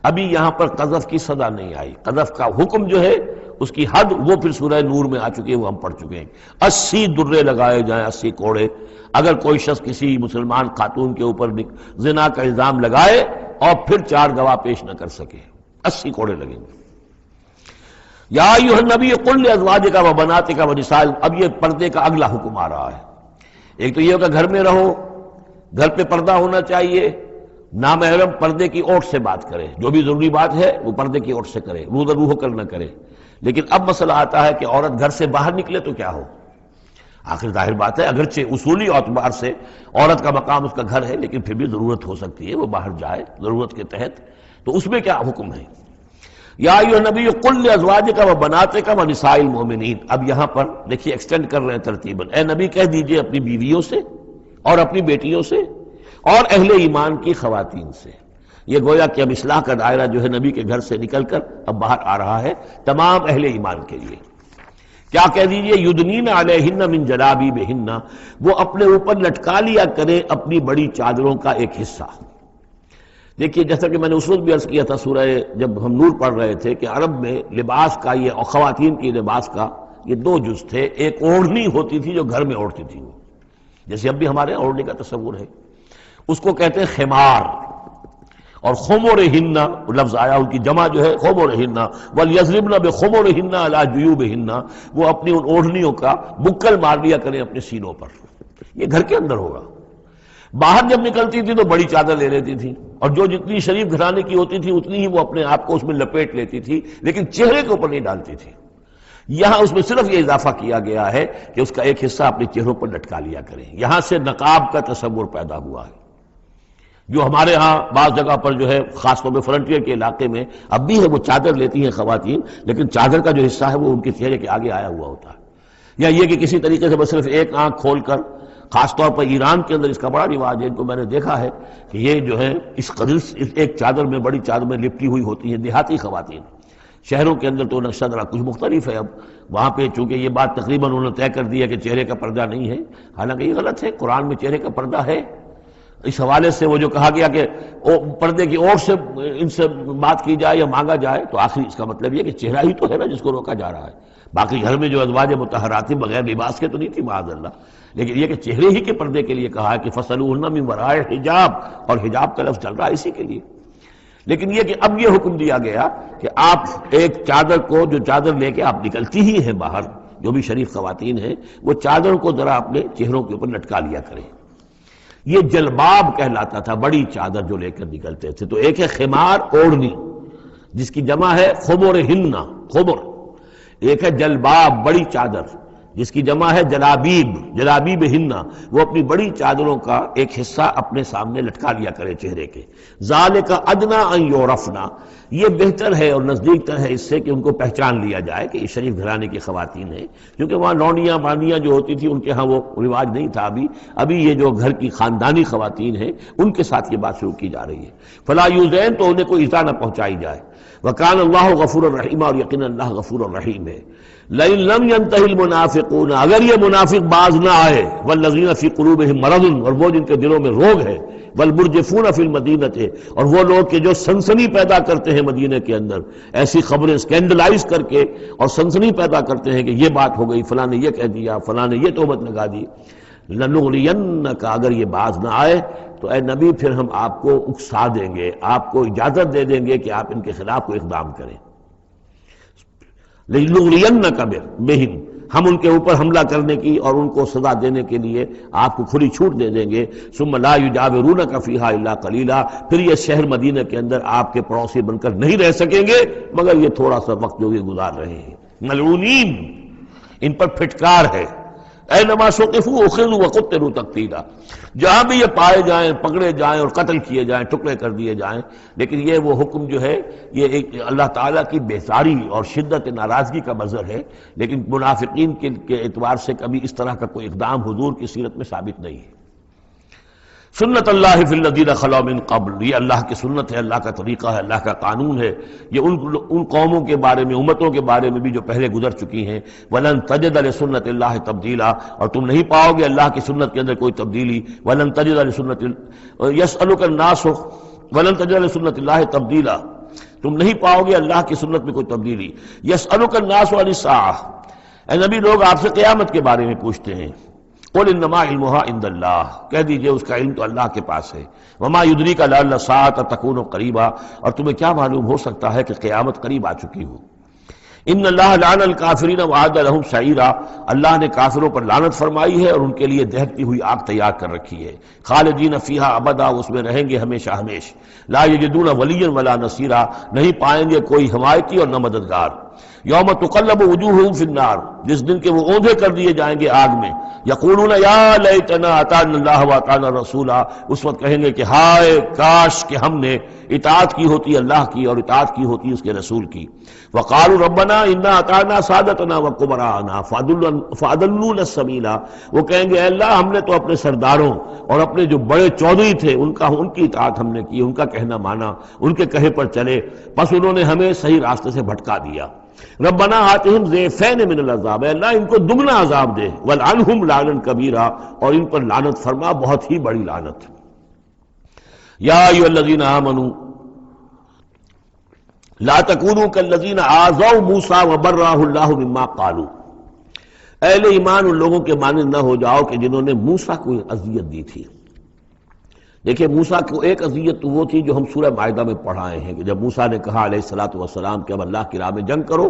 ابھی یہاں پر قذف کی سزا نہیں آئی، قذف کا حکم جو ہے اس کی حد وہ پھر سورہ نور میں آ چکی ہے، وہ ہم پڑھ چکے ہیں، 80 درے لگائے جائیں، 80 کوڑے، اگر کوئی شخص کسی مسلمان خاتون کے اوپر زنا کا الزام لگائے اور پھر 4 گواہ پیش نہ کر سکے، 80 کوڑے لگیں گے۔ یا ایھا النبی قل لازواجک وبناتک ونساء، اب یہ پردے کا اگلا حکم آ رہا ہے۔ ایک تو یہ کہ گھر میں رہو، گھر پہ پردہ ہونا چاہیے، نامحرم پردے کی اوٹ سے بات کرے، جو بھی ضروری بات ہے وہ پردے کی اوٹ سے کرے، رو در روح کر نہ کرے۔ لیکن اب مسئلہ آتا ہے کہ عورت گھر سے باہر نکلے تو کیا ہو؟ آخر ظاہر بات ہے اگرچہ اصولی اعتبار سے عورت کا مقام اس کا گھر ہے، لیکن پھر بھی ضرورت ہو سکتی ہے وہ باہر جائے ضرورت کے تحت، تو اس میں کیا حکم ہے؟ یا ایھا النبی قل لازواجک وبناتک ونساء المؤمنین، اب یہاں پر دیکھیے ایکسٹینڈ کر رہے ہیں ترتیباً، اے نبی کہہ دیجئے اپنی بیویوں سے اور اپنی بیٹیوں سے اور اہل ایمان کی خواتین سے۔ یہ گویا کہ اب اصلاح کا دائرہ جو ہے نبی کے گھر سے نکل کر اب باہر آ رہا ہے تمام اہل ایمان کے لیے۔ کیا کہہ دیجئے؟ یدنین علیہن من جلابیبہن، وہ اپنے اوپر لٹکا لیا کریں اپنی بڑی چادروں کا ایک حصہ۔ دیکھیے جیسا کہ میں نے اس وقت بھی عرض کیا تھا سورہ جب ہم نور پڑھ رہے تھے کہ عرب میں لباس کا یہ اور خواتین کی لباس کا یہ 2 جز تھے، ایک اوڑھنی ہوتی تھی جو گھر میں اوڑھتی تھی، جیسے اب بھی ہمارے اوڑھنے کا تصور ہے، اس کو کہتے ہیں خمار، اور خمرہن لفظ آیا ان کی جمع جو ہے خمرہن، ولیضربن بخمرہن علی جیوبہن، وہ اپنی ان اوڑھنیوں کا بکل مار لیا کریں اپنے سینوں پر. یہ گھر کے اندر ہوگا. باہر جب نکلتی تھی تو بڑی چادر لے لیتی تھی، اور جو جتنی شریف گھرانے کی ہوتی تھی اتنی ہی وہ اپنے آپ کو اس میں لپیٹ لیتی تھی، لیکن چہرے کے اوپر نہیں ڈالتی تھی. یہاں اس میں صرف یہ اضافہ کیا گیا ہے کہ اس کا ایک حصہ اپنے چہروں پر لٹکا لیا کریں. یہاں سے نقاب کا تصور پیدا ہوا ہے، جو ہمارے ہاں بعض جگہ پر جو ہے خاص طور پہ فرنٹیئر کے علاقے میں اب بھی ہے، وہ چادر لیتی ہیں خواتین، لیکن چادر کا جو حصہ ہے وہ ان کے چہرے کے آگے آیا ہوا ہوتا ہے. یا یہ کہ کسی طریقے سے بس صرف ایک آنکھ کھول کر، خاص طور پر ایران کے اندر اس کا بڑا رواج ہے، ان کو میں نے دیکھا ہے کہ یہ جو ہے اس قدر ایک چادر میں، بڑی چادر میں لپٹی ہوئی ہوتی ہیں دیہاتی خواتین. شہروں کے اندر تو نقشہ ذرا کچھ مختلف ہے. اب وہاں پہ چونکہ یہ بات تقریباً انہوں نے طے کر دی ہے کہ چہرے کا پردہ نہیں ہے، حالانکہ یہ غلط ہے. قرآن میں چہرے کا پردہ ہے. اس حوالے سے وہ جو کہا گیا کہ پردے کی اور سے ان سے بات کی جائے یا مانگا جائے، تو آخری اس کا مطلب یہ کہ چہرہ ہی تو ہے نا جس کو روکا جا رہا ہے. باقی گھر میں جو ازواج مطہرات تھی بغیر لباس کے تو نہیں تھی معاذ اللہ، لیکن یہ کہ چہرے ہی کے پردے کے لیے کہا ہے کہ فَصَلُوهُنَّ مِن وَرَاءِ حجاب، اور حجاب کا لفظ چل رہا ہے اسی کے لیے. لیکن یہ کہ اب یہ حکم دیا گیا کہ آپ ایک چادر کو، جو چادر لے کے آپ نکلتی ہی ہیں باہر، جو بھی شریف خواتین ہیں، وہ چادر کو ذرا اپنے چہروں کے اوپر لٹکا لیا کریں. یہ جلباب کہلاتا تھا، بڑی چادر جو لے کر نکلتے تھے. تو ایک ہے خمار، اوڑھنی، جس کی جمع ہے خمرہن، خمر. ایک ہے جلباب، بڑی چادر، جس کی جمع ہے جلابیب، جلابیبہن. وہ اپنی بڑی چادروں کا ایک حصہ اپنے سامنے لٹکا لیا کرے چہرے کے. ذالک ادنی ان یعرفن، یہ بہتر ہے اور نزدیک تر ہے اس سے کہ ان کو پہچان لیا جائے کہ یہ شریف گھرانے کی خواتین ہیں. کیونکہ وہاں لونڈیاں مانیاں جو ہوتی تھی ان کے ہاں وہ رواج نہیں تھا. ابھی یہ جو گھر کی خاندانی خواتین ہیں ان کے ساتھ یہ بات شروع کی جا رہی ہے. فلا یؤذین، تو انہیں کوئی ایذا نہ پہنچائی جائے. وکان اللہ غفور الرحیم، اور یقینا اللہ غفور الرحیم ہے. لئن لم ينتهِ المنافقون، اگر یہ منافق باز نہ آئے، والذین فی قلوبہم مرض، اور وہ جن کے دلوں میں روگ ہے، والمرجفون فی المدینہ، اور وہ لوگ کہ جو سنسنی پیدا کرتے ہیں مدینے کے اندر، ایسی خبریں اسکینڈلائز کر کے اور سنسنی پیدا کرتے ہیں کہ یہ بات ہو گئی، فلاں نے یہ کہہ دیا، فلاں نے یہ تہمت لگا دی. لنغرینک، اگر یہ باز نہ آئے تو اے نبی پھر ہم آپ کو اکسا دیں گے، آپ کو اجازت دے دیں گے کہ آپ ان کے خلاف کوئی اقدام کریں. لنغرینک بہم، ہم ان کے اوپر حملہ کرنے کی اور ان کو سزا دینے کے لیے آپ کو کھلی چھوٹ دے دیں گے. ثم لا یجاورونک فیہا الا قلیلا، پھر یہ شہر مدینہ کے اندر آپ کے پڑوسی بن کر نہیں رہ سکیں گے مگر یہ تھوڑا سا وقت جو یہ گزار رہے ہیں. ملعونین، ان پر پھٹکار ہے. اینما ثقفوا اخذوا وقتلوا تقتیلا، جہاں بھی یہ پائے جائیں، پکڑے جائیں اور قتل کیے جائیں، ٹکڑے کر دیے جائیں. لیکن یہ وہ حکم جو ہے یہ ایک اللہ تعالیٰ کی بیزاری اور شدت ناراضگی کا مظہر ہے. لیکن منافقین کے اعتبار سے کبھی اس طرح کا کوئی اقدام حضور کی سیرت میں ثابت نہیں ہے. سنت اللہ فی الذین خلوا من قبل، یہ اللہ کی سنت ہے، اللہ کا طریقہ ہے، اللہ کا قانون ہے. یہ ان قوموں کے بارے میں، امتوں کے بارے میں بھی جو پہلے گزر چکی ہیں. ولن تجد لسنت اللہ تبدیلا، اور تم نہیں پاؤ گے اللہ کی سنت کے اندر کوئی تبدیلی. ولن تجد لسنت یسألک الناس ولن تجد لسنت اللہ تبدیلا، تم نہیں پاؤ گے اللہ کی سنت میں کوئی تبدیلی. یسألک الناس عن الساعہ، اے نبی لوگ آپ سے قیامت کے بارے میں پوچھتے ہیں. قل انما علمها عند اللہ، کہہ دیجئے اس کا علم تو اللہ کے پاس ہے. وما یدریک لعل الساعة تکون قریبا، اور تمہیں کیا معلوم ہو سکتا ہے کہ قیامت قریب آ چکی ہو. ان اللہ لعن الکافرین وعد لهم سعیرا، اللہ نے کافروں پر لعنت فرمائی ہے اور ان کے لیے دہکتی ہوئی آگ تیار کر رکھی ہے. خالدین فیہا ابدا، اس میں رہیں گے ہمیشہ ہمیش. لا یجدون ولیا ولا نصیرا، نہیں پائیں گے کوئی حمایتی اور نہ مددگار. یوم تقلب وجوہہم فی النار، جس دن کے وہ اوندھے کر دیے جائیں گے آگ میں. یقولون یا لیتنا اطعنا اللہ واطعنا الرسولا، اس وقت کہیں گے کہ ہائے کاش کہ ہم نے اطاعت کی ہوتی اللہ کی اور اطاعت کی ہوتی اس کے رسول کی. وقالوا ربنا انا اطعنا سادتنا وکبراءنا فاضلونا السبیلا، وہ کہیں گے اے اللہ ہم نے تو اپنے سرداروں اور اپنے جو بڑے چودھری تھے ان کی اطاعت ہم نے کی، ان کا کہنا مانا، ان کے کہے پر چلے، بس انہوں نے ہمیں صحیح راستے سے بھٹکا دیا. ربنا آتہم ضعفین من العذاب، اے اللہ ان کو دگنا عذاب دے. ولعنہم لعنا کبیرا، اور ان پر لعنت فرما بہت ہی بڑی لعنت. یا ایھا الذین آمنوا لا تکونوا کالذین آذوا موسیٰ وبرأہ اللہ مما قالوا، اہل ایمان ان لوگوں کے مانند نہ ہو جاؤ کہ جنہوں نے موسیٰ کو اذیت دی تھی. دیکھیں موسیٰ کو ایک اذیت تو وہ تھی جو ہم سورہ مائدہ میں پڑھائے ہیں کہ جب موسیٰ نے کہا علیہ الصلوۃ والسلام کہ اب اللہ کی راہ میں جنگ کرو،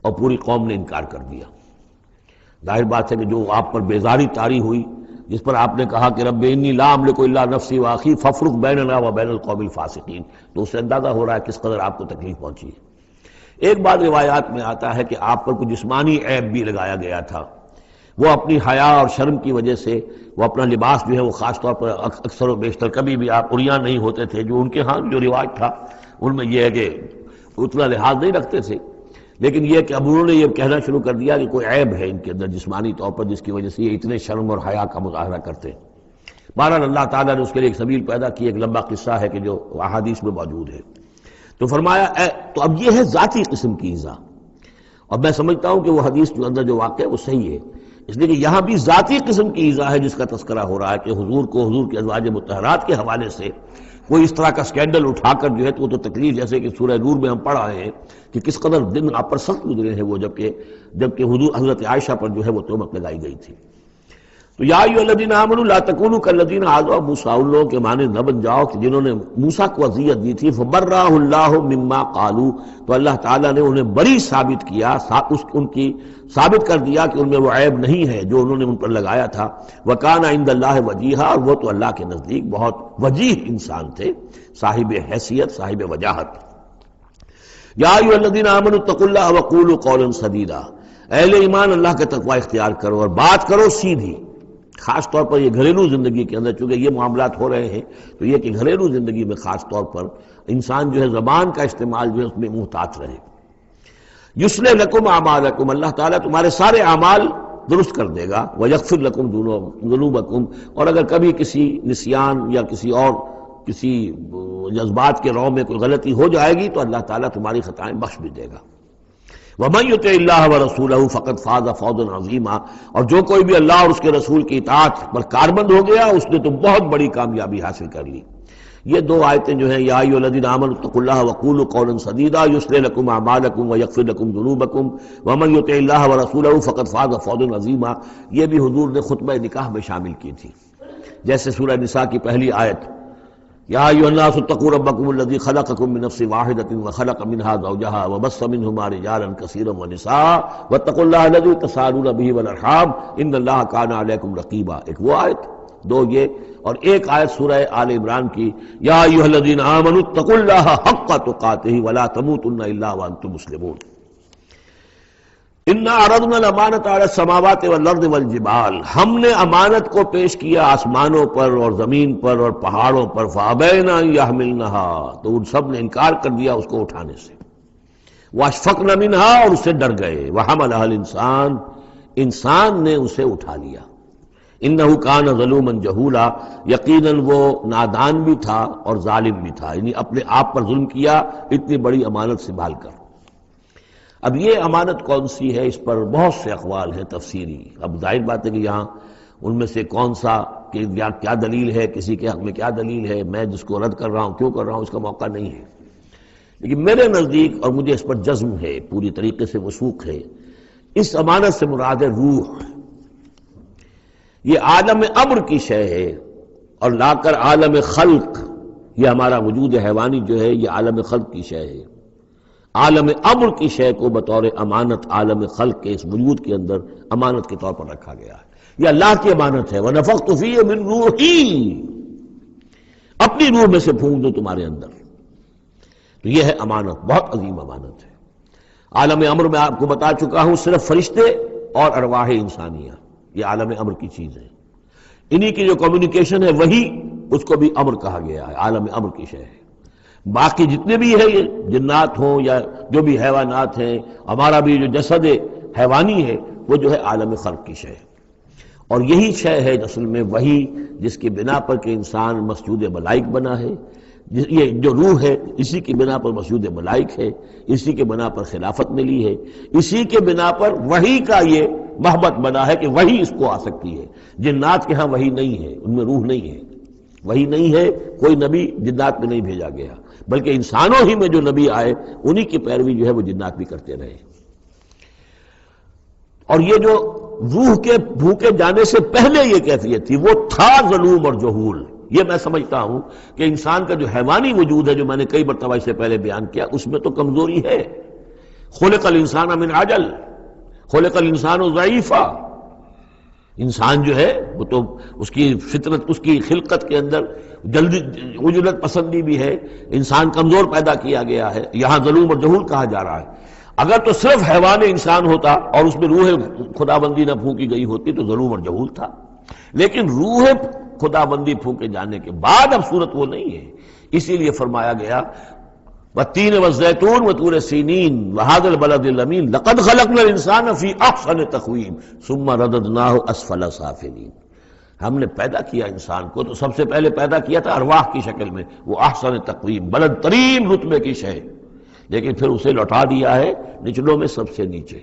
اور پوری قوم نے انکار کر دیا۔ ظاہر بات ہے کہ جو آپ پر بیزاری طاری ہوئی، جس پر آپ نے کہا کہ رب انی لا املک الا نفسی واخی فافرق بیننا وبین القوم الفاسقین، تو اس سے اندازہ ہو رہا ہے کس قدر آپ کو تکلیف پہنچی ہے۔ ایک بات روایات میں آتا ہے کہ آپ پر کوئی جسمانی عیب بھی لگایا گیا تھا، وہ اپنی حیا اور شرم کی وجہ سے وہ اپنا لباس جو ہے وہ خاص طور پر اکثر و بیشتر کبھی بھی آپ عریاں نہیں ہوتے تھے، جو ان کے ہاں جو رواج تھا ان میں یہ ہے کہ اتنا لحاظ نہیں رکھتے تھے، لیکن یہ کہ اب انہوں نے یہ کہنا شروع کر دیا کہ کوئی عیب ہے ان کے اندر جسمانی طور پر جس کی وجہ سے یہ اتنے شرم اور حیا کا مظاہرہ کرتے ہیں۔ بہرحال اللہ تعالیٰ نے اس کے لیے ایک سبیل پیدا کی، ایک لمبا قصہ ہے کہ جو احادیث میں موجود ہے۔ تو فرمایا تو اب یہ ہے ذاتی قسم کی ایذا، اور میں سمجھتا ہوں کہ وہ حدیث جو اندر جو واقع ہے وہ صحیح ہے، اس لیے کہ یہاں بھی ذاتی قسم کی ایذا ہے جس کا تذکرہ ہو رہا ہے کہ حضور کو حضور کے ازواج مطہرات کے حوالے سے کوئی اس طرح کا سکینڈل اٹھا کر جو ہے تو وہ تو تکلیف، جیسے کہ سورہ نور میں ہم پڑھ رہے ہیں کہ کس قدر دن آپ پر سخت گزرے ہیں وہ، جبکہ حضور حضرت عائشہ پر جو ہے وہ تہمت لگائی گئی تھی۔ تو یا ایھا الذین آمنوا لا تکونوا کالذین آذوا موسیٰ، ان لوگوں کے مانند نہ بن جاؤ کہ جنہوں نے موسیٰ کو اذیت دی تھی، فبرأہ اللہ مما قالوا، تو اللہ تعالیٰ نے انہیں بری ثابت کیا، ان کی ثابت کر دیا کہ ان میں وہ عیب نہیں ہے جو انہوں نے ان پر لگایا تھا۔ وکان عند اللہ وجیہا، اور وہ تو اللہ کے نزدیک بہت وجیح انسان تھے، صاحب حیثیت، صاحب وجاہت۔ یا ایھا الذین آمنوا اتقوا اللہ وقولوا قولا سدیدا، اہل ایمان اللہ کا تقوی اختیار کرو اور بات کرو سیدھی، خاص طور پر یہ گھریلو زندگی کے اندر چونکہ یہ معاملات ہو رہے ہیں تو یہ کہ گھریلو زندگی میں خاص طور پر انسان جو ہے زبان کا استعمال جو ہے اس میں محتاط رہے۔ یصلح لکم اعمالکم، اللہ تعالیٰ تمہارے سارے اعمال درست کر دے گا، ویغفر لکم ذنوبکم، اور اگر کبھی کسی نسیان یا کسی جذبات کے رو میں کوئی غلطی ہو جائے گی تو اللہ تعالیٰ تمہاری خطائیں بخش بھی دے گا۔ وَمَن يُطِعِ اللَّهَ وَرَسُولَهُ فَقَدْ فَازَ فَوْزًا عَظِيمًا، اور جو کوئی بھی اللہ اور اس کے رسول کی اطاعت پر کاربند ہو گیا اس نے تو بہت بڑی کامیابی حاصل کر لی۔ یہ دو آیتیں جو ہیں یا ایھا الذین آمنوا اتقوا اللہ وقولوا قولا سدیدا یصلح لکم اعمالکم ویغفر لکم ذنوبکم ومن یطع اللہ ورسولہ فقد فاز فوزا عظیما، یہ بھی حضور نے خطبہ نکاح میں شامل کی تھی، جیسے سورہ نساء کی پہلی آیت یا ایھا الناس اتقوا ربکم الذی خلقکم من نفس واحدۃ وخلق منها زوجها وبث منهما رجالا کثیرا ونساء واتقوا اللہ الذی تساءلون به والارحام ان اللہ کان علیکم رقیبا، ایک وہ آیت، دو یہ، اور ایک آیت سورہ آل عمران کی یا ایھا الذین آمنوا اتقوا اللہ حق تقاتہ ولا تموتن الا وانتم مسلمون۔ انا عرضنا الامانۃ علی السماوات والارض والجبال، ہم نے امانت کو پیش کیا آسمانوں پر اور زمین پر اور پہاڑوں پر، فابین ان یحملنها، تو ان سب نے انکار کر دیا اس کو اٹھانے سے، واشفقن منها، اور اس سے ڈر گئے، وحملها الانسان، انسان نے اسے اٹھا لیا، انہ کان ظلوما جہولا، یقیناً وہ نادان بھی تھا اور ظالم بھی تھا، یعنی اپنے آپ پر ظلم کیا اتنی بڑی امانت سنبھال کر۔ اب یہ امانت کون سی ہے اس پر بہت سے اقوال ہیں تفسیری، اب ظاہر بات ہے کہ یہاں ان میں سے کون سا کہ کیا دلیل ہے، کسی کے حق میں کیا دلیل ہے، میں جس کو رد کر رہا ہوں کیوں کر رہا ہوں اس کا موقع نہیں ہے، لیکن میرے نزدیک اور مجھے اس پر جزم ہے، پوری طریقے سے وثوق ہے، اس امانت سے مراد ہے روح، یہ عالم امر کی شے ہے، اور لا کر عالم خلق، یہ ہمارا وجود حیوانی جو ہے یہ عالم خلق کی شے ہے، عالم امر کی شے کو بطور امانت عالم خلق کے اس وجود کے اندر امانت کے طور پر رکھا گیا ہے، یہ اللہ کی امانت ہے، وَنَفَخْتُ فِيهِ مِن رُوحِي، اپنی روح میں سے پھونک دو تمہارے اندر، تو یہ ہے امانت، بہت عظیم امانت ہے۔ عالم امر میں آپ کو بتا چکا ہوں صرف فرشتے اور ارواح انسانیہ، یہ عالم امر کی چیز ہے، انہی کی جو کمیونیکیشن ہے وہی اس کو بھی امر کہا گیا ہے، عالم امر کی شے ہے۔ باقی جتنے بھی ہیں یہ جنات ہوں یا جو بھی حیوانات ہیں، ہمارا بھی جو جسد حیوانی ہے وہ جو ہے عالم خلق کی شے ہے، اور یہی شے ہے اصل میں وہی جس کی بنا پر کہ انسان مسجود ملائک بنا ہے، یہ جو روح ہے اسی کی بنا پر مسجود ملائک ہے، اسی کے بنا پر خلافت ملی ہے، اسی کے بنا پر وحی کا یہ محبت بنا ہے کہ وحی اس کو آ سکتی ہے، جنات کے ہاں وحی نہیں ہے، ان میں روح نہیں ہے، وحی نہیں ہے، کوئی نبی جنات میں نہیں بھیجا گیا، بلکہ انسانوں ہی میں جو نبی آئے انہی کی پیروی جو ہے وہ جنات بھی کرتے رہے۔ اور یہ جو روح کے بھوکے جانے سے پہلے یہ کیفیت تھی وہ تھا ظلوم اور جہول، یہ میں سمجھتا ہوں کہ انسان کا جو حیوانی وجود ہے، جو میں نے کئی مرتبہ اس سے پہلے بیان کیا، اس میں تو کمزوری ہے۔ خلق الانسان من عجل، خلق الانسان ضعیفا۔ انسان جو ہے وہ تو اس کی فطرت، اس کی خلقت کے اندر جلدی عجلت پسندی بھی ہے، انسان کمزور پیدا کیا گیا ہے، یہاں ظلوم اور جہول کہا جا رہا ہے۔ اگر تو صرف حیوان انسان ہوتا اور اس میں روح خدابندی نہ پھونکی گئی ہوتی تو ظلوم اور جہول تھا، لیکن روح خدابندی پھونکے جانے کے بعد اب صورت وہ نہیں ہے، اسی لیے فرمایا گیا والتین والزیتون وطور سینین وہذا البلد الامین لقد خلقنا الانسان فی احسن تقویم ثم رددناہ اسفل سافلین۔ ہم نے پیدا کیا انسان کو تو سب سے پہلے پیدا کیا تھا ارواح کی شکل میں، وہ احسن تقویم، بلند ترین رتبے کی شے، لیکن پھر اسے لوٹا دیا ہے نچلوں میں سب سے نیچے،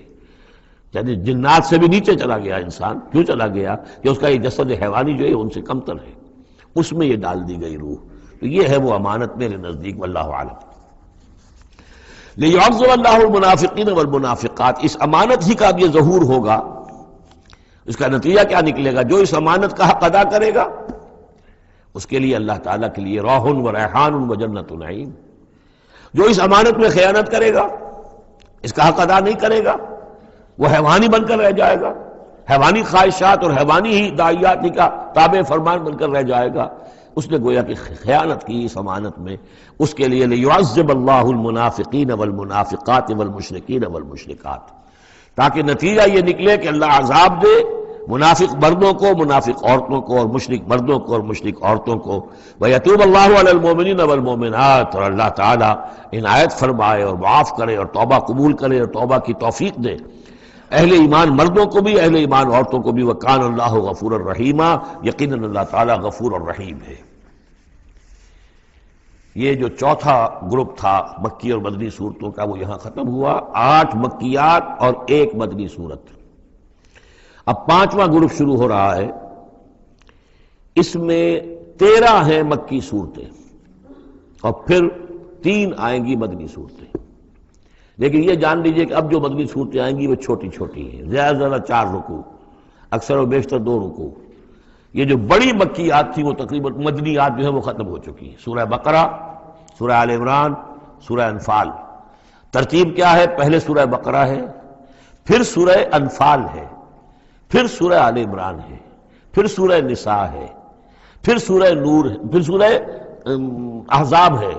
یعنی جنات سے بھی نیچے چلا گیا انسان۔ کیوں چلا گیا؟ کہ اس کا یہ جسد حیوانی جو ہے ان سے کمتر ہے، اس میں یہ ڈال دی گئی روح۔ تو یہ ہے وہ امانت میرے نزدیک، واللہ عالم۔ لِيُعَذِّبَ اللَّهُ الْمُنَافِقِينَ وَالْمُنَافِقَاتِ، اس امانت ہی کا اب یہ ظہور ہوگا۔ اس کا نتیجہ کیا نکلے گا؟ جو اس امانت کا حق ادا کرے گا اس کے لیے اللہ تعالیٰ کے لیے روح و ریحان و جنت نعیم۔ جو اس امانت میں خیانت کرے گا، اس کا حق ادا نہیں کرے گا، وہ حیوانی بن کر رہ جائے گا، حیوانی خواہشات اور حیوانی ہی داعیات ہی کا تابع فرمان بن کر رہ جائے گا۔ اس نے گویا کہ خیانت کی اس امانت میں، اس کے لیے لِيُعَذِّبَ اللَّهُ الْمُنَافِقِينَ وَالْمُنَافِقَاتِ وَالْمُشْرِكِينَ وَالْمُشْرِكَاتِ، تاکہ نتیجہ یہ نکلے کہ اللہ عذاب دے منافق مردوں کو، منافق عورتوں کو، اور مشرک مردوں کو اور مشرک عورتوں کو۔ وَيَتُوبَ اللَّهُ عَلَى الْمُؤْمِنِينَ وَالْمُؤْمِنَاتِ، اور اللہ تعالیٰ عنایت فرمائے اور معاف کرے اور توبہ قبول کرے اور توبہ کی توفیق دے اہل ایمان مردوں کو بھی، اہل ایمان عورتوں کو بھی۔ وَكَانَ اللَّهُ غَفُورًا رَحِيمًا، یقیناً اللہ تعالیٰ غفور اور رحیم ہے۔ یہ جو چوتھا گروپ تھا مکی اور مدنی صورتوں کا وہ یہاں ختم ہوا، 8 مکیات اور 1 مدنی صورت۔ اب 5واں گروپ شروع ہو رہا ہے، اس میں 13 ہیں مکی صورتیں اور پھر 3 آئیں گی مدنی صورتیں۔ لیکن یہ جان لیجئے کہ اب جو مدنی صورتیں آئیں گی وہ چھوٹی چھوٹی ہیں، زیادہ زیادہ 4 رکوع، اکثر و بیشتر 2 رکوع۔ یہ جو بڑی مکیات تھی وہ تقریباً مدنیات جو ہیں وہ ختم ہو چکی ہیں۔ سورہ بقرہ، سورہ آل عمران، سورہ انفال۔ ترتیب کیا ہے؟ پہلے سورہ بقرہ ہے، پھر سورہ انفال ہے، پھر سورہ آل عمران ہے، پھر سورہ نساء ہے، پھر سورہ نور ہے، پھر سورہ احزاب ہے،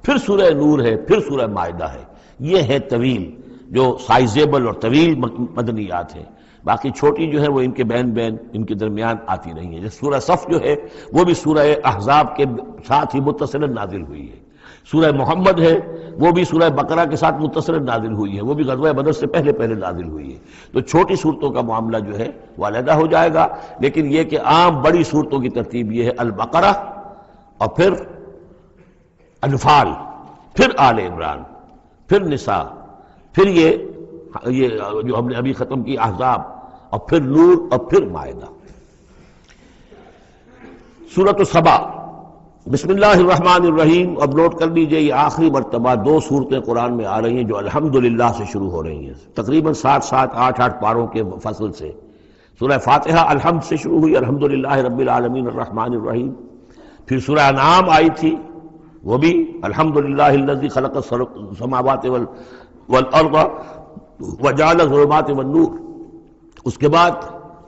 پھر سورہ نور ہے، پھر سورہ مائدہ ہے۔ یہ ہے طویل، جو سائزیبل اور طویل مدنیات ہیں۔ باقی چھوٹی جو ہے وہ ان کے بین بین ان کے درمیان آتی نہیں ہے۔ جیسے سورہ صف جو ہے وہ بھی سورہ احزاب کے ساتھ ہی متصل نازل ہوئی ہے۔ سورہ محمد ہے وہ بھی سورہ بقرہ کے ساتھ متصل نازل ہوئی ہے، وہ بھی غزوہ بدر سے پہلے پہلے نازل ہوئی ہے۔ تو چھوٹی صورتوں کا معاملہ جو ہے وہ علیحدہ ہو جائے گا، لیکن یہ کہ عام بڑی صورتوں کی ترتیب یہ ہے: البقرہ اور پھر انفال، پھر آل عمران، پھر نساء، پھر یہ جو ہم نے ابھی ختم کی احزاب، اور پھر نور، اور پھر مائدہ۔ سورۃ سبا، بسم اللہ الرحمن الرحیم۔ اب نوٹ کر لیجئے یہ آخری مرتبہ 2 صورتیں قرآن میں آ رہی ہیں جو الحمدللہ سے شروع ہو رہی ہیں، تقریباً 7 8 پاروں کے فصل سے۔ سورہ فاتحہ الحمد سے شروع ہوئی، الحمدللہ رب العالمین الرحمن الرحیم۔ پھر سورہ انعام آئی تھی، وہ بھی الحمدللہ الذی خلق السماوات والارض وجعل الظلمات والنور۔ اس کے بعد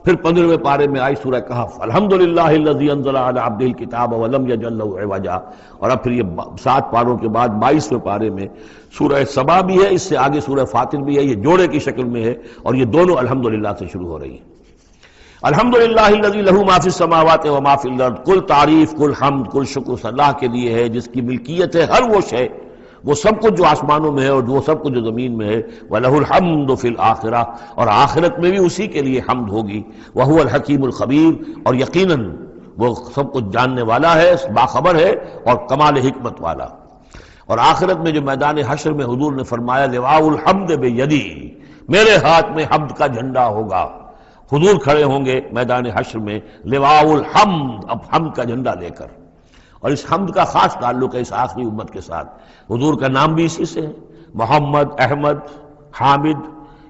پھر 15ویں پارے میں آئی سورہ کہف، الحمدللہ الذی انزل علی عبدہ الکتاب ولم یجعل لہ عوجا۔ اور اب پھر یہ 7 پاروں کے بعد 22ویں پارے میں سورہ سبا بھی ہے، اس سے آگے سورہ فاطر بھی ہے، یہ جوڑے کی شکل میں ہے، اور یہ دونوں الحمدللہ سے شروع ہو رہی ہیں۔ الحمدللہ الذی لہ ما فی السماوات و ما فی الارض، کل تعریف، کل حمد، کل شکر اس اللہ کے لیے ہے جس کی ملکیت ہے ہر وہ شے، وہ سب کچھ جو آسمانوں میں ہے اور وہ سب کچھ جو زمین میں ہے۔ وَلَهُ الْحَمْدُ فِي الْآخِرَةِ، اور آخرت میں بھی اسی کے لیے حمد ہوگی۔ وَهُوَ الْحَكِيمُ الْخَبِيرُ، اور یقیناً وہ سب کچھ جاننے والا ہے، باخبر ہے اور کمال حکمت والا۔ اور آخرت میں جو میدان حشر میں حضور نے فرمایا لِوَاءُ الْحَمْدِ بِيَدِي، میرے ہاتھ میں حمد کا جھنڈا ہوگا۔ حضور کھڑے ہوں گے میدان حشر میں لِوَاءُ الْحَمْدِ، اب حمد کا جھنڈا لے کر۔ اور اس حمد کا خاص تعلق ہے اس آخری امت کے ساتھ۔ حضور کا نام بھی اسی سے ہے، محمد، احمد، حامد،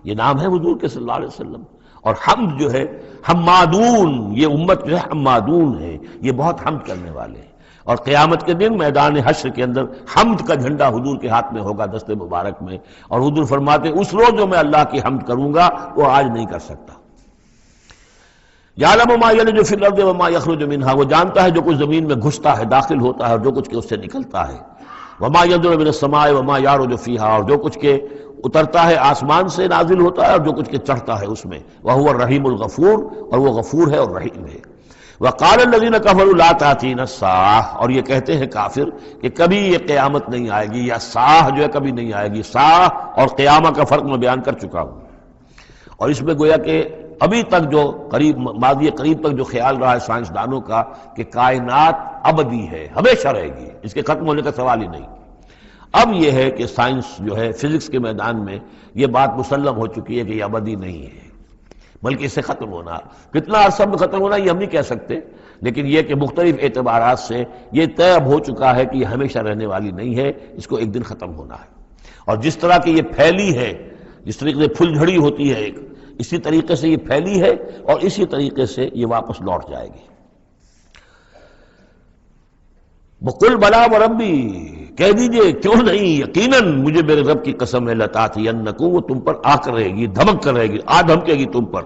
یہ نام ہے حضور کے صلی اللہ علیہ وسلم۔ اور حمد جو ہے حمادون، یہ امت جو ہے حمادون ہے، یہ بہت حمد کرنے والے ہیں، اور قیامت کے دن میدان حشر کے اندر حمد کا جھنڈا حضور کے ہاتھ میں ہوگا، دست مبارک میں، اور حضور فرماتے ہیں اس روز جو میں اللہ کی حمد کروں گا وہ آج نہیں کر سکتا۔ یعلم ما یلج فی الارض وما یخرج منہا، وہ جانتا ہے جو کچھ زمین میں گھستا ہے، داخل ہوتا ہے، اور جو کچھ کہ اس سے نکلتا ہے۔ وما ینزل من السماء وما یعرج فیہا، اور جو کچھ کہ اترتا ہے آسمان سے نازل ہوتا ہے، اور جو کچھ کہ چڑھتا ہے اس میں۔ وہو الرحیم الغفور، اور وہ غفور ہے اور رحیم ہے۔ وقال الذین کفروا لا تأتینا الساعۃ، اور یہ کہتے ہیں کافر کہ کبھی یہ قیامت نہیں آئے گی، یا ساعہ جو ہے کبھی نہیں آئے گی۔ ساعہ اور قیامہ کا فرق میں بیان کر چکا ہوں، اور اس میں گویا کہ ابھی تک جو قریب ماضی قریب تک جو خیال رہا ہے سائنسدانوں کا کہ کائنات ابدی ہے، ہمیشہ رہے گی، اس کے ختم ہونے کا سوال ہی نہیں۔ اب یہ ہے کہ سائنس جو ہے فزکس کے میدان میں یہ بات مسلم ہو چکی ہے کہ یہ ابدی نہیں ہے، بلکہ اس سے ختم ہونا، کتنا عرصہ میں ختم ہونا یہ ہم نہیں کہہ سکتے، لیکن یہ کہ مختلف اعتبارات سے یہ طے اب ہو چکا ہے کہ یہ ہمیشہ رہنے والی نہیں ہے، اس کو ایک دن ختم ہونا ہے۔ اور جس طرح کہ یہ پھیلی ہے، جس طریقے سے پھل جھڑی ہوتی ہے ایک، اسی طریقے سے یہ پھیلی ہے اور اسی طریقے سے یہ واپس لوٹ جائے گی۔ بقل بلا وربی، کہہ دیجئے کیوں نہیں، یقیناً مجھے میرے رب کی قسم ہے، لتاتینکم، وہ تم پر آ کر رہے گی، دھمک کر رہے گی، دھمکے گی تم پر۔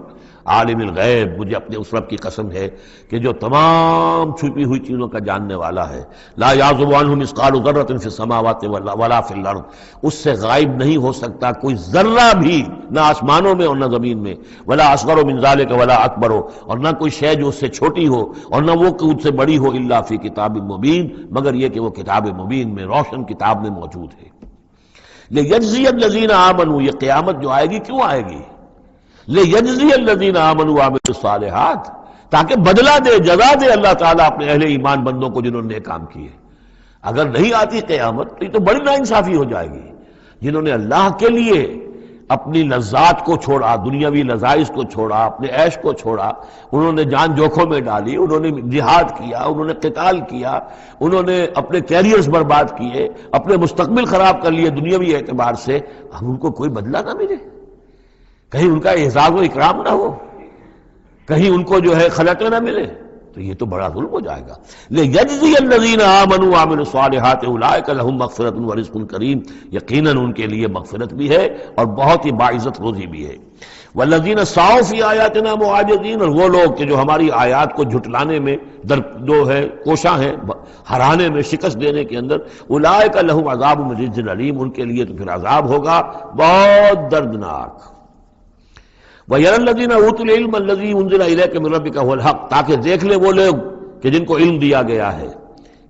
عالم الغیب، مجھے اپنے اس رب کی قسم ہے کہ جو تمام چھپی ہوئی چیزوں کا جاننے والا ہے۔ لا یعزب عنہ مثقال ذرۃ فی السماوات ولا فی الارض، اس سے غائب نہیں ہو سکتا کوئی ذرہ بھی، نہ آسمانوں میں اور نہ زمین میں۔ ولا اصغر من ذلک ولا اکبر، اور نہ کوئی شے جو اس سے چھوٹی ہو اور نہ وہ کہ اس سے بڑی ہو، الا فی کتاب مبین، مگر یہ کہ وہ کتاب مبین میں، روشن کتاب میں موجود ہے۔ لیجزی الذین آمنوا، یہ قیامت جو آئے گی کیوں آئے گی؟ لیجزی الذین آمنوا وعملوا الصالحات، تاکہ بدلہ دے، جزا دے اللہ تعالیٰ اپنے اہل ایمان بندوں کو جنہوں نے کام کیے۔ اگر نہیں آتی قیامت تو یہ تو بڑی ناانصافی ہو جائے گی۔ جنہوں نے اللہ کے لیے اپنی لذات کو چھوڑا، دنیاوی لذائذ کو چھوڑا، اپنے عیش کو چھوڑا، انہوں نے جان جوکھوں میں ڈالی، انہوں نے جہاد کیا، انہوں نے قتال کیا، انہوں نے اپنے کیریئرز برباد کیے، اپنے مستقبل خراب کر لیے دنیاوی اعتبار سے، اب ان کو کوئی بدلہ نہ ملے، کہیں ان کا اعزاز و اکرام نہ ہو، کہیں ان کو جو ہے خلعتیں نہ ملے، تو یہ تو بڑا ظلم ہو جائے گا۔ لیجزی الذین آمنوا وعملوا الصالحات اولئک لهم مغفرۃ ورزق کریم، یقیناً ان کے لیے مغفرت بھی ہے اور بہت ہی باعزت روزی بھی ہے۔ والذین سعوا فی آیاتنا معاجزین، اور وہ لوگ کہ جو ہماری آیات کو جھٹلانے میں جو ہے کوشاں ہیں، ہرانے میں، شکست دینے کے اندر، اولئک لهم عذاب من رجز علیم، ان کے لیے تو پھر عذاب ہوگا بہت دردناک۔ وَيَرَى الَّذِينَ أُوتُوا الْعِلْمَ الَّذِي أُنزِلَ إِلَيْكَ مِن رَّبِّكَ هُوَ الْحَقُّ، تاکہ دیکھ لے وہ لوگ کہ جن کو علم دیا گیا ہے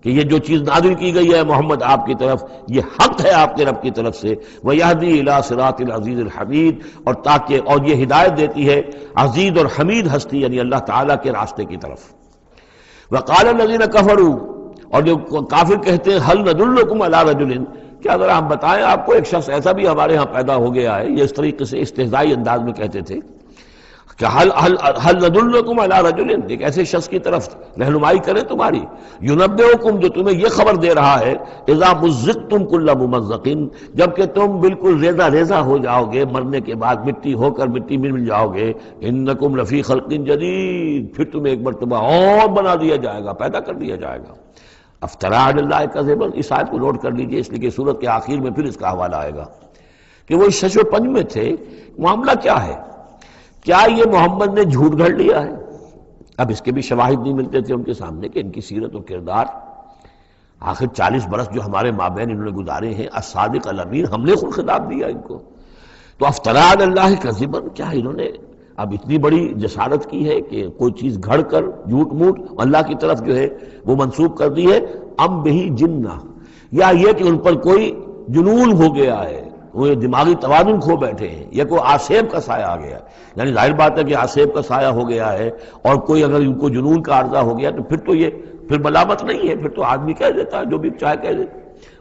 کہ یہ جو چیز نازل کی گئی ہے محمد آپ کی طرف، یہ حق ہے آپ کے رب کی طرف سے۔ وَيَهْدِي إِلَىٰ صِرَاطِ الْعَزِيزِ الْحَمِيدِ، اور تاکہ اور یہ ہدایت دیتی ہے عزیز اور حمید ہستی یعنی اللہ تعالیٰ کے راستے کی طرف۔ وَقَالَ الَّذِينَ كَفَرُوا، اور جو کافر کہتے ہیں هَلْ نَدُلُّكُمْ عَلَىٰ رَجُلٍ، کیا ذرا ہم بتائیں آپ کو ایک شخص ایسا بھی ہمارے ہاں پیدا ہو گیا ہے، یہ اس طریقے سے استہزائی انداز میں کہتے تھے کہ هل ندلکم علی رجل، ایک ایسے شخص کی طرف رہنمائی کریں تمہاری، ینبئکم، جو تمہیں یہ خبر دے رہا ہے، اذا مزقتم کل ممزق، جب کہ تم بالکل ریزہ ریزہ ہو جاؤ گے، مرنے کے بعد مٹی ہو کر مٹی میں مل جاؤ گے، انکم لفی خلق جدید، پھر تمہیں ایک مرتبہ اور بنا دیا جائے گا، پیدا کر دیا جائے گا۔ افترا علی اللہ کذبا، اس آیت کو نوٹ کر لیجئے، اس لیے کہ سورت کے آخر میں پھر اس کا حوالہ آئے گا کہ وہ شش و پنج میں تھے۔ معاملہ کیا ہے؟ کیا یہ محمد نے جھوٹ گھڑ لیا ہے؟ اب اس کے بھی شواہد نہیں ملتے تھے ان کے سامنے کہ ان کی سیرت و کردار، آخر 40 برس جو ہمارے مابین انہوں نے گزارے ہیں، الصادق الامین، ہم نے خود خطاب دیا ان کو۔ تو افترا علی اللہ کذبا، کیا انہوں نے اب اتنی بڑی جسارت کی ہے کہ کوئی چیز گھڑ کر جھوٹ موٹ اللہ کی طرف جو ہے وہ منسوب کر دی ہے؟ ام بہی جنہ، یا یہ کہ ان پر کوئی جنون ہو گیا ہے، وہ دماغی توازن کھو بیٹھے ہیں، یا کوئی آسیب کا سایہ آ گیا ہے۔ یعنی ظاہر بات ہے کہ آسیب کا سایہ ہو گیا ہے، اور کوئی اگر ان کو جنون کا عارضہ ہو گیا تو پھر تو یہ پھر ملامت نہیں ہے، پھر تو آدمی کہہ دیتا ہے جو بھی چاہے کہہ دے،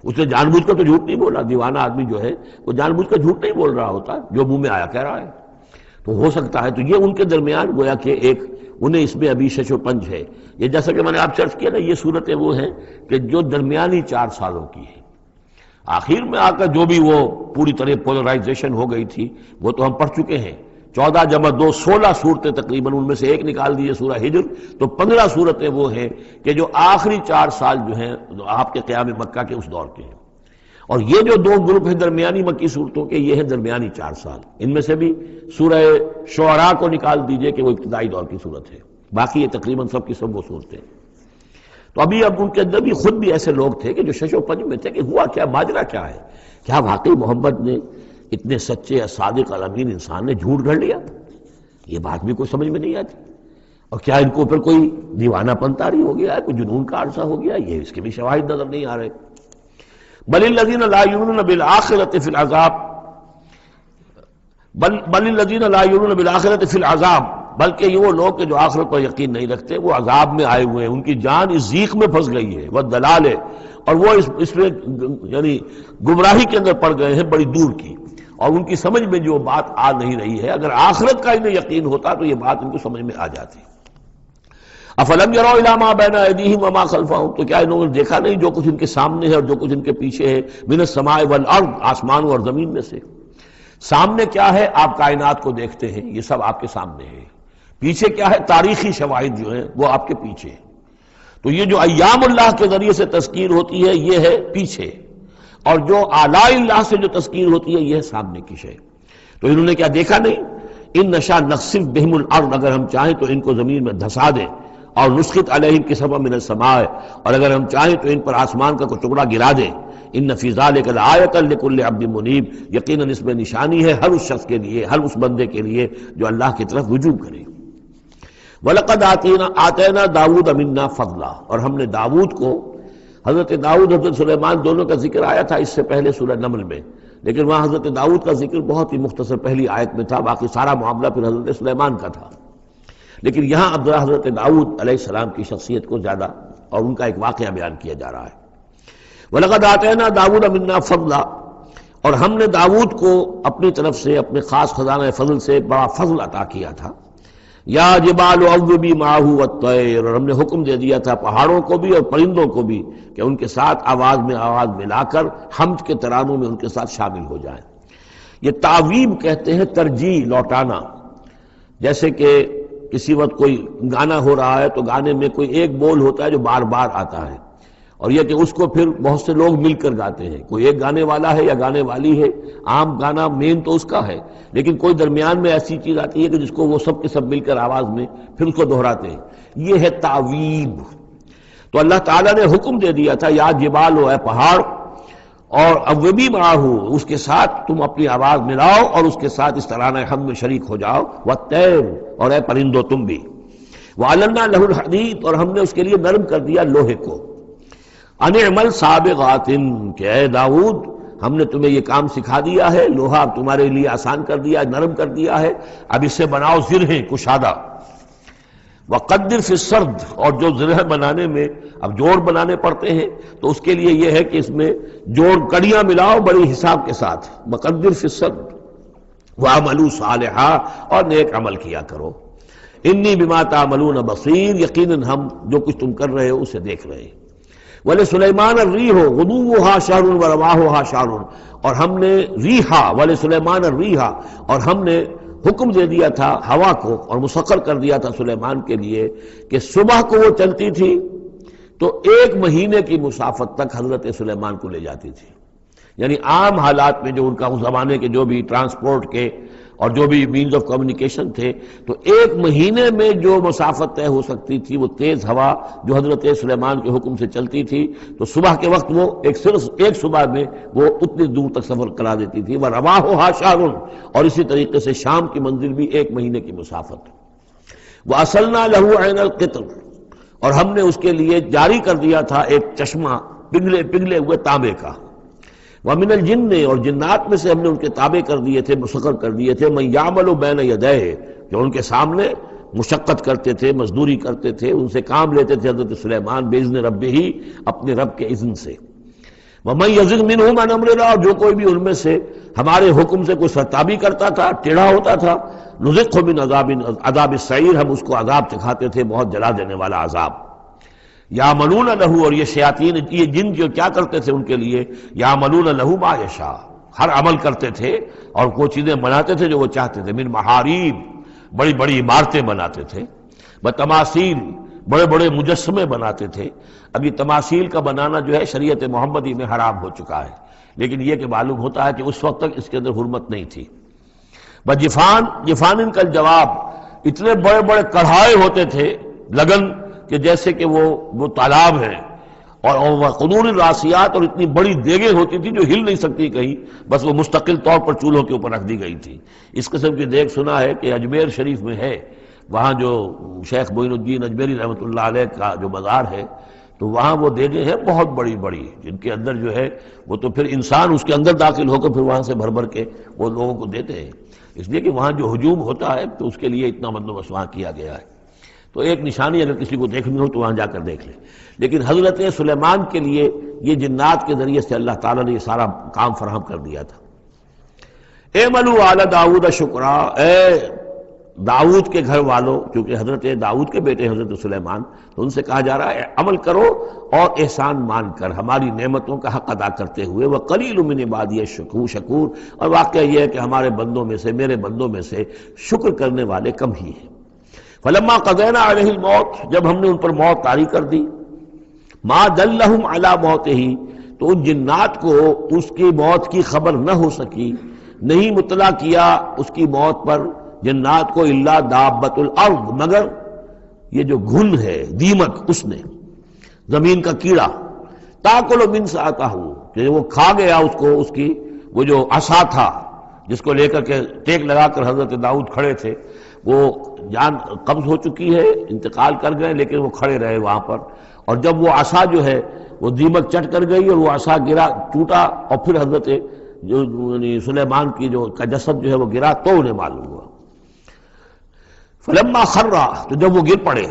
اس نے جان بوجھ کر تو جھوٹ نہیں بولا۔ دیوانہ آدمی جو ہے وہ جان بوجھ کر جھوٹ نہیں بول رہا ہوتا، جو منہ میں آیا کہہ رہا ہے۔ تو ہو سکتا ہے تو یہ ان کے درمیان گویا کہ ایک انہیں اس میں ابھی شش و پنج ہے۔ یہ جیسا کہ میں نے آپ چرچ کیا نا، یہ صورتیں وہ ہیں کہ جو درمیانی 4 سالوں کی ہیں، آخر میں آ کر جو بھی وہ پوری طرح پولرائزیشن ہو گئی تھی وہ تو ہم پڑھ چکے ہیں 14 جمع 2 16 صورتیں تقریباً، ان میں سے ایک نکال دیجیے سورہ ہجر تو 15 صورتیں وہ ہیں کہ جو آخری 4 سال جو ہیں آپ کے قیام مکہ کے اس دور کے ہیں، اور یہ جو 2 گروپ ہیں درمیانی مکی صورتوں کے، یہ ہیں درمیانی 4 سال۔ ان میں سے بھی سورہ شعراء کو نکال دیجئے کہ وہ ابتدائی دور کی صورت ہے، باقی یہ تقریباً سب کی سب وہ صورتیں۔ تو اب ان کے اندر بھی خود بھی ایسے لوگ تھے کہ جو شش و پنج میں تھے کہ ہوا کیا، ماجرا کیا ہے، کیا واقعی محمد نے اتنے سچے صادق الامین انسان نے جھوٹ گھڑ لیا؟ یہ بات بھی کوئی سمجھ میں نہیں آتی، اور کیا ان کو اوپر کوئی دیوانہ پن طاری ہو گیا ہے، کوئی جنون کا عرصہ ہو گیا، یہ اس کے بھی شواہد نظر نہیں آ رہے۔ بل الذین لا یؤمنون بالآخرۃ فی العذاب بل الذین لا یؤمنون بالآخرۃ فی العذاب، بلکہ یہ وہ لوگ کہ جو آخرت پر یقین نہیں رکھتے وہ عذاب میں آئے ہوئے ہیں، ان کی جان اس ضیق میں پھنس گئی ہے، وہ دلال ہے، اور وہ اس میں یعنی گمراہی کے اندر پڑ گئے ہیں بڑی دور کی، اور ان کی سمجھ میں جو بات آ نہیں رہی ہے، اگر آخرت کا انہیں یقین ہوتا تو یہ بات ان کو سمجھ میں آ جاتی۔ افلم یروا الی ما بین ایدیہم وما خلفہم، تو کیا انہوں نے دیکھا نہیں جو کچھ ان کے سامنے ہے اور جو کچھ ان کے پیچھے ہے، من السماء والارض، آسمانوں اور زمین میں سے۔ سامنے کیا ہے؟ آپ کائنات کو دیکھتے ہیں، یہ سب آپ کے سامنے ہے۔ پیچھے کیا ہے؟ تاریخی شواہد جو ہیں وہ آپ کے پیچھے ہیں۔ تو یہ جو ایام اللہ کے ذریعے سے تذکیر ہوتی ہے یہ ہے پیچھے، اور جو آلاء اللہ سے جو تذکیر ہوتی ہے یہ ہے سامنے کی شے۔ تو انہوں نے کیا دیکھا نہیں؟ ان نشاء نخسف بہم الارض، اگر ہم چاہیں تو ان کو زمین میں دھسا دیں، اور نسقط علیہم کسفا من السماء، اور اگر ہم چاہیں تو ان پر آسمان کا کوئی ٹکڑا گرا دیں۔ ان فی ذلک لآیۃ لکل عبد منیب، یقیناً اس میں نشانی ہے ہر اس شخص کے لیے، ہر اس بندے کے لیے جو اللہ کی طرف رجوع کرے۔ وَلَقَدْ آتَيْنَا دَاوُودَ مِنَّا فَضْلًا، اور ہم نے داؤد کو، حضرت داؤد حضرت سلیمان دونوں کا ذکر آیا تھا اس سے پہلے سورہ نمل میں، لیکن وہاں حضرت داؤد کا ذکر بہت ہی مختصر پہلی آیت میں تھا، باقی سارا معاملہ پھر حضرت سلیمان کا تھا۔ لیکن یہاں اب ذرا حضرت داؤد علیہ السلام کی شخصیت کو زیادہ اور ان کا ایک واقعہ بیان کیا جا رہا ہے۔ وَلَقَدْ آتَيْنَا دَاوُودَ مِنَّا فَضْلًا، اور ہم نے داؤد کو اپنی طرف سے اپنے خاص خزانہ فضل سے بڑا فضل عطا کیا تھا۔ یا جبال اوبی معہ والطیر، اور ہم نے حکم دے دیا تھا پہاڑوں کو بھی اور پرندوں کو بھی کہ ان کے ساتھ آواز میں آواز ملا کر حمد کے ترانوں میں ان کے ساتھ شامل ہو جائیں۔ یہ تعویب کہتے ہیں ترجیح، لوٹانا۔ جیسے کہ کسی وقت کوئی گانا ہو رہا ہے تو گانے میں کوئی ایک بول ہوتا ہے جو بار بار آتا ہے، اور یہ کہ اس کو پھر بہت سے لوگ مل کر گاتے ہیں، کوئی ایک گانے والا ہے یا گانے والی ہے، عام گانا مین تو اس کا ہے، لیکن کوئی درمیان میں ایسی چیز آتی ہے کہ جس کو وہ سب کے سب مل کر آواز میں پھر اس کو دہراتے ہیں، یہ ہے تعویب۔ تو اللہ تعالیٰ نے حکم دے دیا تھا یا جبال ہو، اے پہاڑ، اور اوبی معہ، اس کے ساتھ تم اپنی آواز ملاؤ اور اس کے ساتھ اس ترانہ حمد میں شریک ہو جاؤ، والطیر، اور اے پرندو تم بھی، وَعَلَنَّا لَهُ الْحَدِيدَ، اور ہم نے اس کے لیے نرم کر دیا لوہے کو، ان اعمل سابغات، کہ اے داؤد ہم نے تمہیں یہ کام سکھا دیا ہے، لوہا اب تمہارے لیے آسان کر دیا، نرم کر دیا ہے، اب اس سے بناؤ زرہیں کشادہ، وقدر فی السرد، اور جو زرہ بنانے میں اب جوڑ بنانے پڑتے ہیں تو اس کے لیے یہ ہے کہ اس میں جوڑ کڑیاں ملاؤ بڑی حساب کے ساتھ، وقدر فی السرد وَعَمَلُوا صَالِحًا، اور نیک عمل کیا کرو، انی بما تعملون بصیر، یقیناً ہم جو کچھ تم کر رہے ہو اسے دیکھ رہے ہیں۔ وَلِسُلَيْمَانَ الرِّيحُ غُدُوُّهَا شَهْرٌ وَرَوَاحُهَا شَهْرٌ، اور ہم نے ریحا، وَلِسُلَيْمَانَ الرِّيحَ، اور ہم نے حکم دے دیا تھا ہوا کو اور مسخر کر دیا تھا سلیمان کے لیے کہ صبح کو وہ چلتی تھی تو 1 مہینے کی مسافت تک حضرت سلیمان کو لے جاتی تھی، یعنی عام حالات میں جو ان کا اس زمانے کے جو بھی ٹرانسپورٹ کے اور جو بھی مینز آف کمیونیکیشن تھے تو 1 مہینے میں جو مسافت طے ہو سکتی تھی وہ تیز ہوا جو حضرت سلیمان کے حکم سے چلتی تھی تو صبح کے وقت وہ صرف ایک صبح میں وہ اتنی دور تک سفر کرا دیتی تھی، وَرَوَاحُهَا شَهْرٌ، اور اسی طریقے سے شام کی منزل بھی 1 مہینے کی مسافت۔ وَأَصَلْنَا لَهُ عَيْنَ الْقِطْرِ، اور ہم نے اس کے لیے جاری کر دیا تھا ایک چشمہ پگھلے ہوئے تانبے کا، وَمِنَ الْجِنِّ، اور جنات میں سے ہم نے ان کے تابع کر دیے تھے، مسخر کر دیے تھے، مَن يَعْمَلُ بَيْنَ يَدَيْهِ، جو ان کے سامنے مشقت کرتے تھے، مزدوری کرتے تھے، ان سے کام لیتے تھے حضرت سلیمان بِإِذْنِ رَبِّهِ، اپنے رب کے اذن سے، وَمَن يَزِغْ مِنْهُمْ عَنْ أَمْرِنَا، اور جو کوئی بھی ان میں سے ہمارے حکم سے کوئی سرتابی کرتا تھا، ٹیڑھا ہوتا تھا، نُذِقْهُ مِنْ عَذَابِ السَّعِيرِ، ہم اس کو عذاب چکھاتے تھے، بہت جلا دینے والا عذاب۔ یعملون لہ، اور یہ شیاطین، یہ جن جو کیا کرتے تھے ان کے لیے، یعملون لہ ما یشاء، ہر عمل کرتے تھے اور وہ چیزیں بناتے تھے جو وہ چاہتے تھے، من محاریب، بڑی بڑی عمارتیں بناتے تھے، بتماثیل، بڑے بڑے مجسمے بناتے تھے۔ اب یہ تماثیل کا بنانا جو ہے شریعت محمدی میں حرام ہو چکا ہے، لیکن یہ کہ معلوم ہوتا ہے کہ اس وقت تک اس کے اندر حرمت نہیں تھی۔ بجفان، جفان کا جواب، اتنے بڑے بڑے کڑھائے ہوتے تھے لگن کہ جیسے کہ وہ تالاب ہے، اور قدور الراسیات، اور اتنی بڑی دیگیں ہوتی تھی جو ہل نہیں سکتی کہیں، بس وہ مستقل طور پر چولہوں کے اوپر رکھ دی گئی تھی۔ اس قسم کی دیگ سنا ہے کہ اجمیر شریف میں ہے، وہاں جو شیخ معین الدین اجمیری رحمۃ اللہ علیہ کا جو مزار ہے، تو وہاں وہ دیگیں ہیں بہت بڑی بڑی، جن کے اندر جو ہے وہ تو پھر انسان اس کے اندر داخل ہو کر پھر وہاں سے بھر بھر کے وہ لوگوں کو دیتے ہیں، اس لیے کہ وہاں جو ہجوم ہوتا ہے تو اس کے لیے اتنا بندوبست وہاں کیا گیا ہے۔ تو ایک نشانی اگر کسی کو دیکھنی ہو تو وہاں جا کر دیکھ لے۔ لیکن حضرت سلیمان کے لیے یہ جنات کے ذریعے سے اللہ تعالیٰ نے یہ سارا کام فراہم کر دیا تھا۔ اعملوا آل داؤد شکرا، اے داؤد کے گھر والوں، کیونکہ حضرت داؤد کے بیٹے حضرت سلیمان، تو ان سے کہا جا رہا ہے عمل کرو اور احسان مان کر ہماری نعمتوں کا حق ادا کرتے ہوئے، وقلیل من عبادی الشکور، اور واقعہ یہ ہے کہ ہمارے بندوں میں سے، میرے بندوں میں سے شکر کرنے والے کم ہی ہیں۔ فلما قضینا علیہ الموت، جب ہم نے ان پر موت طاری کر دی، ما دلہم علی موتہ، تو ان جنات کو اس کی موت کی خبر نہ ہو سکی، نہیں مطلع کیا اس کی موت پر جنات کو، الا دابۃ الارض، مگر یہ جو گھن ہے دیمک، اس نے، زمین کا کیڑا، تاکل من سأتہ، کہ وہ کھا گیا اس کو، اس کی وہ جو عصا تھا جس کو لے کر کے ٹیک لگا کر حضرت داؤد کھڑے تھے، وہ جان قبض ہو چکی ہے، انتقال کر گئے، لیکن وہ کھڑے رہے وہاں پر، اور جب وہ عصا جو ہے وہ دیمک چٹ کر گئی اور وہ عصا گرا، ٹوٹا، اور پھر حضرت جو سلیمان کی جو کا جسد جو ہے وہ گرا، تو انہیں معلوم ہوا۔ فلما خرّا، تو جب وہ گر پڑے،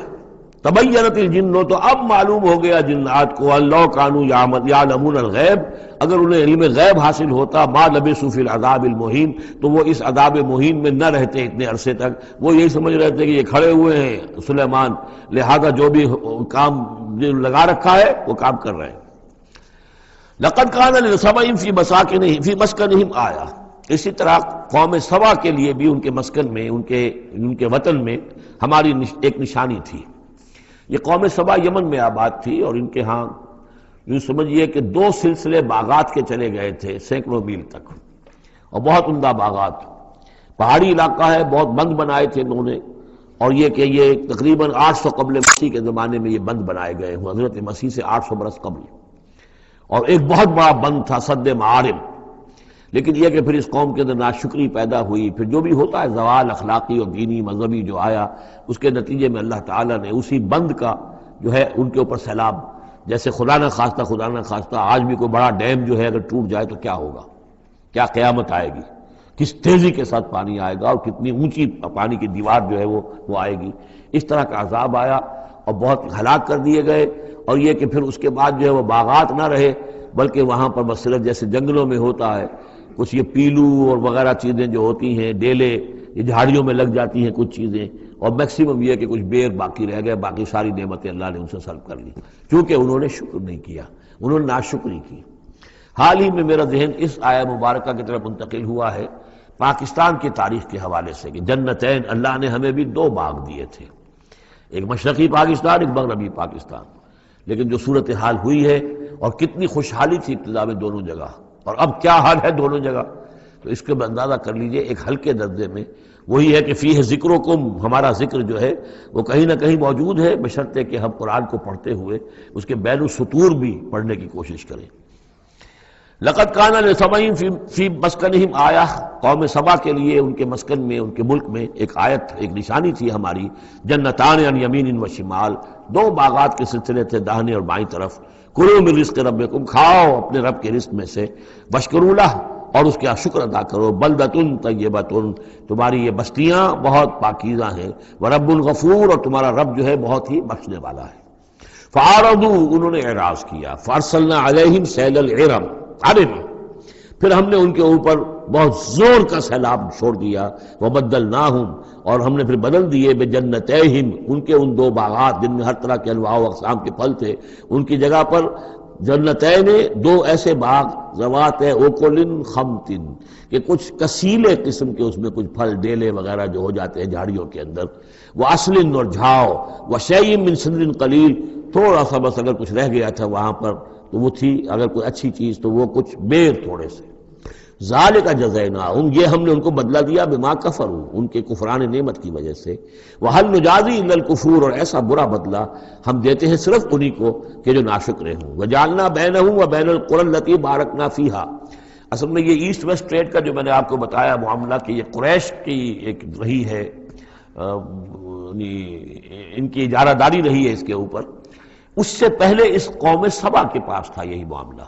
تبینت الجن، تو اب معلوم ہو گیا جنات کو، اللہ کانوا یعلمون الغیب، اگر انہیں علم غیب حاصل ہوتا، ما لبثوا فی العذاب المہین، تو وہ اس عذاب مہین میں نہ رہتے اتنے عرصے تک۔ وہ یہی سمجھ رہے تھے کہ یہ کھڑے ہوئے ہیں سلیمان، لہذا جو بھی کام لگا رکھا ہے وہ کام کر رہے ہیں۔ لقد کان لسبأ فی مسکنہم آیہ، اسی طرح قوم سبا کے لیے بھی ان کے مسکن میں، ان کے وطن میں ہماری ایک نشانی تھی۔ یہ قوم سبا یمن میں آباد تھی، اور ان کے ہاں یوں سمجھیے کہ 2 سلسلے باغات کے چلے گئے تھے سینکڑوں میل تک، اور بہت عمدہ باغات، پہاڑی علاقہ ہے، بہت بند بنائے تھے انہوں نے، اور یہ کہ یہ تقریباً 800 قبل مسیح کے زمانے میں یہ بند بنائے گئے ہوں، حضرت مسیح سے 800 برس قبل، اور ایک بہت بڑا بند تھا سد معارم۔ لیکن یہ کہ پھر اس قوم کے اندر ناشکری پیدا ہوئی، پھر جو بھی ہوتا ہے زوال اخلاقی اور دینی مذہبی جو آیا، اس کے نتیجے میں اللہ تعالیٰ نے اسی بند کا جو ہے ان کے اوپر سیلاب، جیسے خدا نہ خواستہ آج بھی کوئی بڑا ڈیم جو ہے اگر ٹوٹ جائے تو کیا ہوگا، کیا قیامت آئے گی، کس تیزی کے ساتھ پانی آئے گا، اور کتنی اونچی پانی کی دیوار جو ہے وہ آئے گی۔ اس طرح کا عذاب آیا اور بہت ہلاک کر دیے گئے، اور یہ کہ پھر اس کے بعد جو ہے وہ باغات نہ رہے، بلکہ وہاں پر بس صرف جیسے جنگلوں میں ہوتا ہے کچھ یہ پیلو اور وغیرہ چیزیں جو ہوتی ہیں، ڈیلے، یہ جھاڑیوں میں لگ جاتی ہیں کچھ چیزیں، اور میکسیمم یہ کہ کچھ بیر باقی رہ گئے، باقی ساری نعمتیں اللہ نے ان سے سلب کر لی، کیونکہ انہوں نے شکر نہیں کیا، انہوں نے ناشکری کی۔ حال ہی میں میرا ذہن اس آیہ مبارکہ کی طرف منتقل ہوا ہے پاکستان کی تاریخ کے حوالے سے، کہ جنتین، اللہ نے ہمیں بھی 2 باغ دیے تھے، ایک مشرقی پاکستان، ایک مغربی پاکستان، لیکن جو صورتحال ہوئی ہے اور کتنی خوشحالی تھی ابتدا میں دونوں جگہ، اور اب کیا حال ہے دونوں جگہ، تو اس کے اندازہ کر لیجئے ایک ہلکے درجے میں وہی ہے کہ فیہ ذکرکم، ہمارا ذکر جو ہے وہ کہیں نہ کہیں موجود ہے، بشرطے کہ ہم قرآن کو پڑھتے ہوئے اس کے بین السطور بھی پڑھنے کی کوشش کریں۔ لقد کان لسبأ فی مسکنہم آیہ، قوم سبا کے لیے ان کے مسکن میں، ان کے ملک میں ایک آیت، ایک نشانی تھی ہماری، جنتان عن یمین و شمال، 2 باغات کے سلسلے تھے داہنے اور بائیں طرف، کلوا من رزق ربکم، کھاؤ اپنے رب کے رزق میں سے، واشکروا لہ، اور اس کا شکر ادا کرو، بلدۃ طیبۃ، تمہاری یہ بستیاں بہت پاکیزہ ہیں، ورب غفور، اور تمہارا رب جو ہے بہت ہی بخشنے والا ہے۔ فاعرضوا، انہوں نے اعراض کیا، فارسلنا علیہم سیل العرم، پھر ہم نے ان کے اوپر بہت زور کا سیلاب چھوڑ دیا، وبدلناہم، اور ہم نے پھر بدل دیے، بجنتیہم، ان کے ان 2 باغات جن میں ہر طرح کے انواع و اقسام کے پھل تھے، ان کی جگہ پر جنتین، دو ایسے باغ، ذوات اوکلن خمتن، کہ کچھ کسیلے قسم کے اس میں کچھ پھل ڈیلے وغیرہ جو ہو جاتے ہیں جھاڑیوں کے اندر، وہ اصل اور جھاؤ، وہ شیء من سدر قلیل، تھوڑا سا بس اگر کچھ رہ گیا تھا وہاں پر تو وہ تھی اگر کوئی اچھی چیز تو وہ کچھ بیر تھوڑے سے، ذالک جزیناہم، یہ ہم نے ان کو بدلہ دیا بما کفروا، ان کے کفران نعمت کی وجہ سے، وہل نجازی الا الکفور، اور ایسا برا بدلہ ہم دیتے ہیں صرف انہی کو کہ جو ناشکرے ہوں، وجعلنا بینہم وبین القری التی بارکنا فیہا۔ اصل میں یہ ایسٹ ویسٹ ٹریڈ کا جو میں نے آپ کو بتایا معاملہ کہ یہ قریش کی ایک رہی ہے، ان کی اجارہ داری رہی ہے اس کے اوپر، اس سے پہلے اس قوم سبا کے پاس تھا یہی معاملہ۔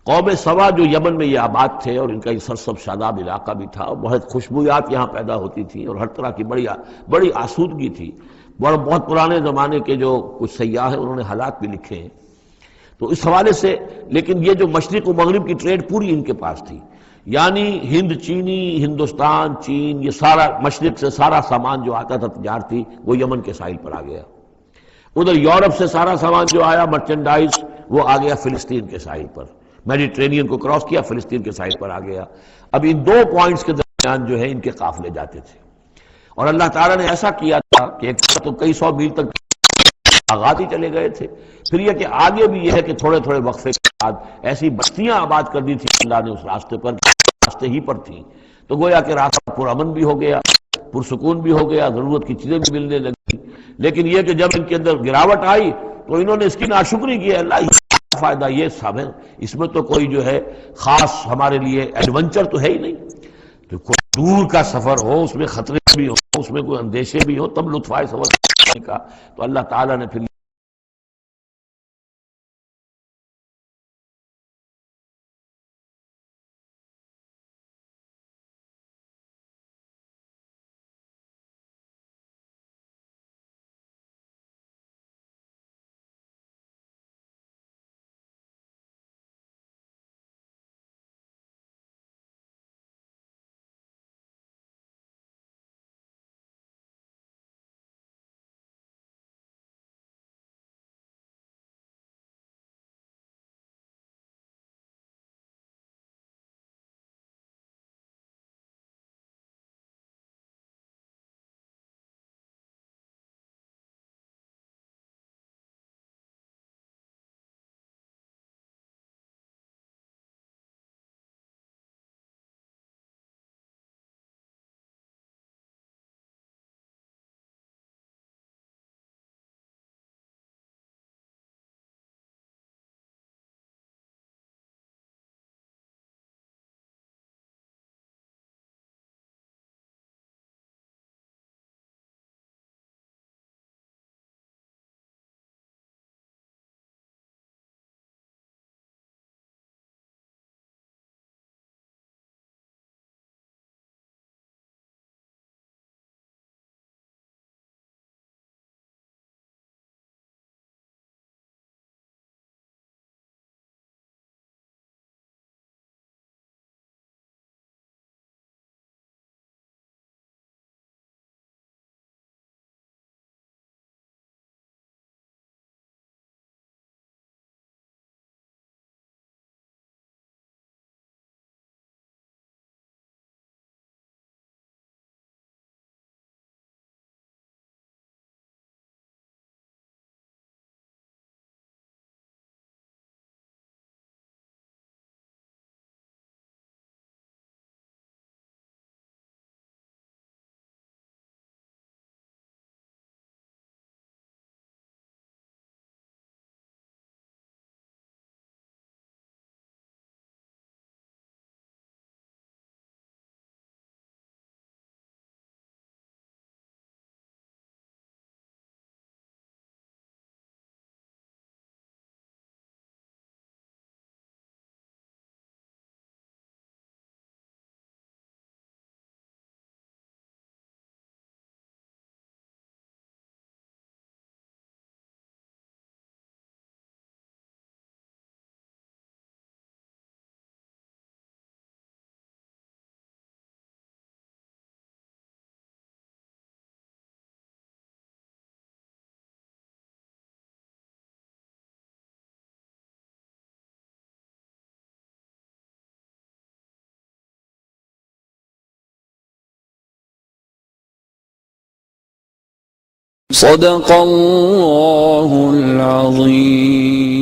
قوم سبا جو یمن میں یہ آباد تھے اور ان کا یہ سرسب شاداب علاقہ بھی تھا، اور بہت خوشبویات یہاں پیدا ہوتی تھیں اور ہر طرح کی بڑی آسودگی تھی، اور بہت پرانے زمانے کے جو کچھ سیاح ہیں انہوں نے حالات بھی لکھے ہیں، تو اس حوالے سے، لیکن یہ جو مشرق و مغرب کی ٹریڈ پوری ان کے پاس تھی، یعنی ہند چینی، ہندوستان چین، یہ سارا مشرق سے سارا سامان جو آتا تھا تجارتی وہ یمن کے ساحل پر آ گیا، ادھر یورپ سے سارا سامان جو آیا مرچنڈائز وہ آ گیا فلسطین کے ساحل پر، میڈیٹرینین کو کراس کیا فلسطین کے ساحل پر آ گیا۔ اب ان دو پوائنٹس کے درمیان جو ہے ان کے قافلے جاتے تھے، اور اللہ تعالیٰ نے ایسا کیا تھا کہ ایک تو کئی سو میل تک آغاز ہی چلے گئے تھے، پھر یہ کہ آگے بھی یہ ہے کہ تھوڑے تھوڑے وقفے کے بعد ایسی بستیاں آباد کر دی تھی اللہ نے اس راستے پر، راستے ہی پر تھی، تو گویا کہ راستہ پرامن بھی ہو گیا، پرسکون بھی ہو گیا، ضرورت کی چیزیں بھی ملنے لگی، لیکن یہ کہ جب ان کے اندر گراوٹ آئی تو انہوں نے اس کی ناشکری کی، اللہ یہ فائدہ یہ سب ہے، اس میں تو کوئی جو ہے خاص ہمارے لیے ایڈونچر تو ہے ہی نہیں، تو کوئی دور کا سفر ہو اس میں خطرے بھی ہو اس میں کوئی اندیشے بھی ہو تب لطف آئے سفر کا، تو اللہ تعالیٰ نے پھر صدق اللہ العظیم.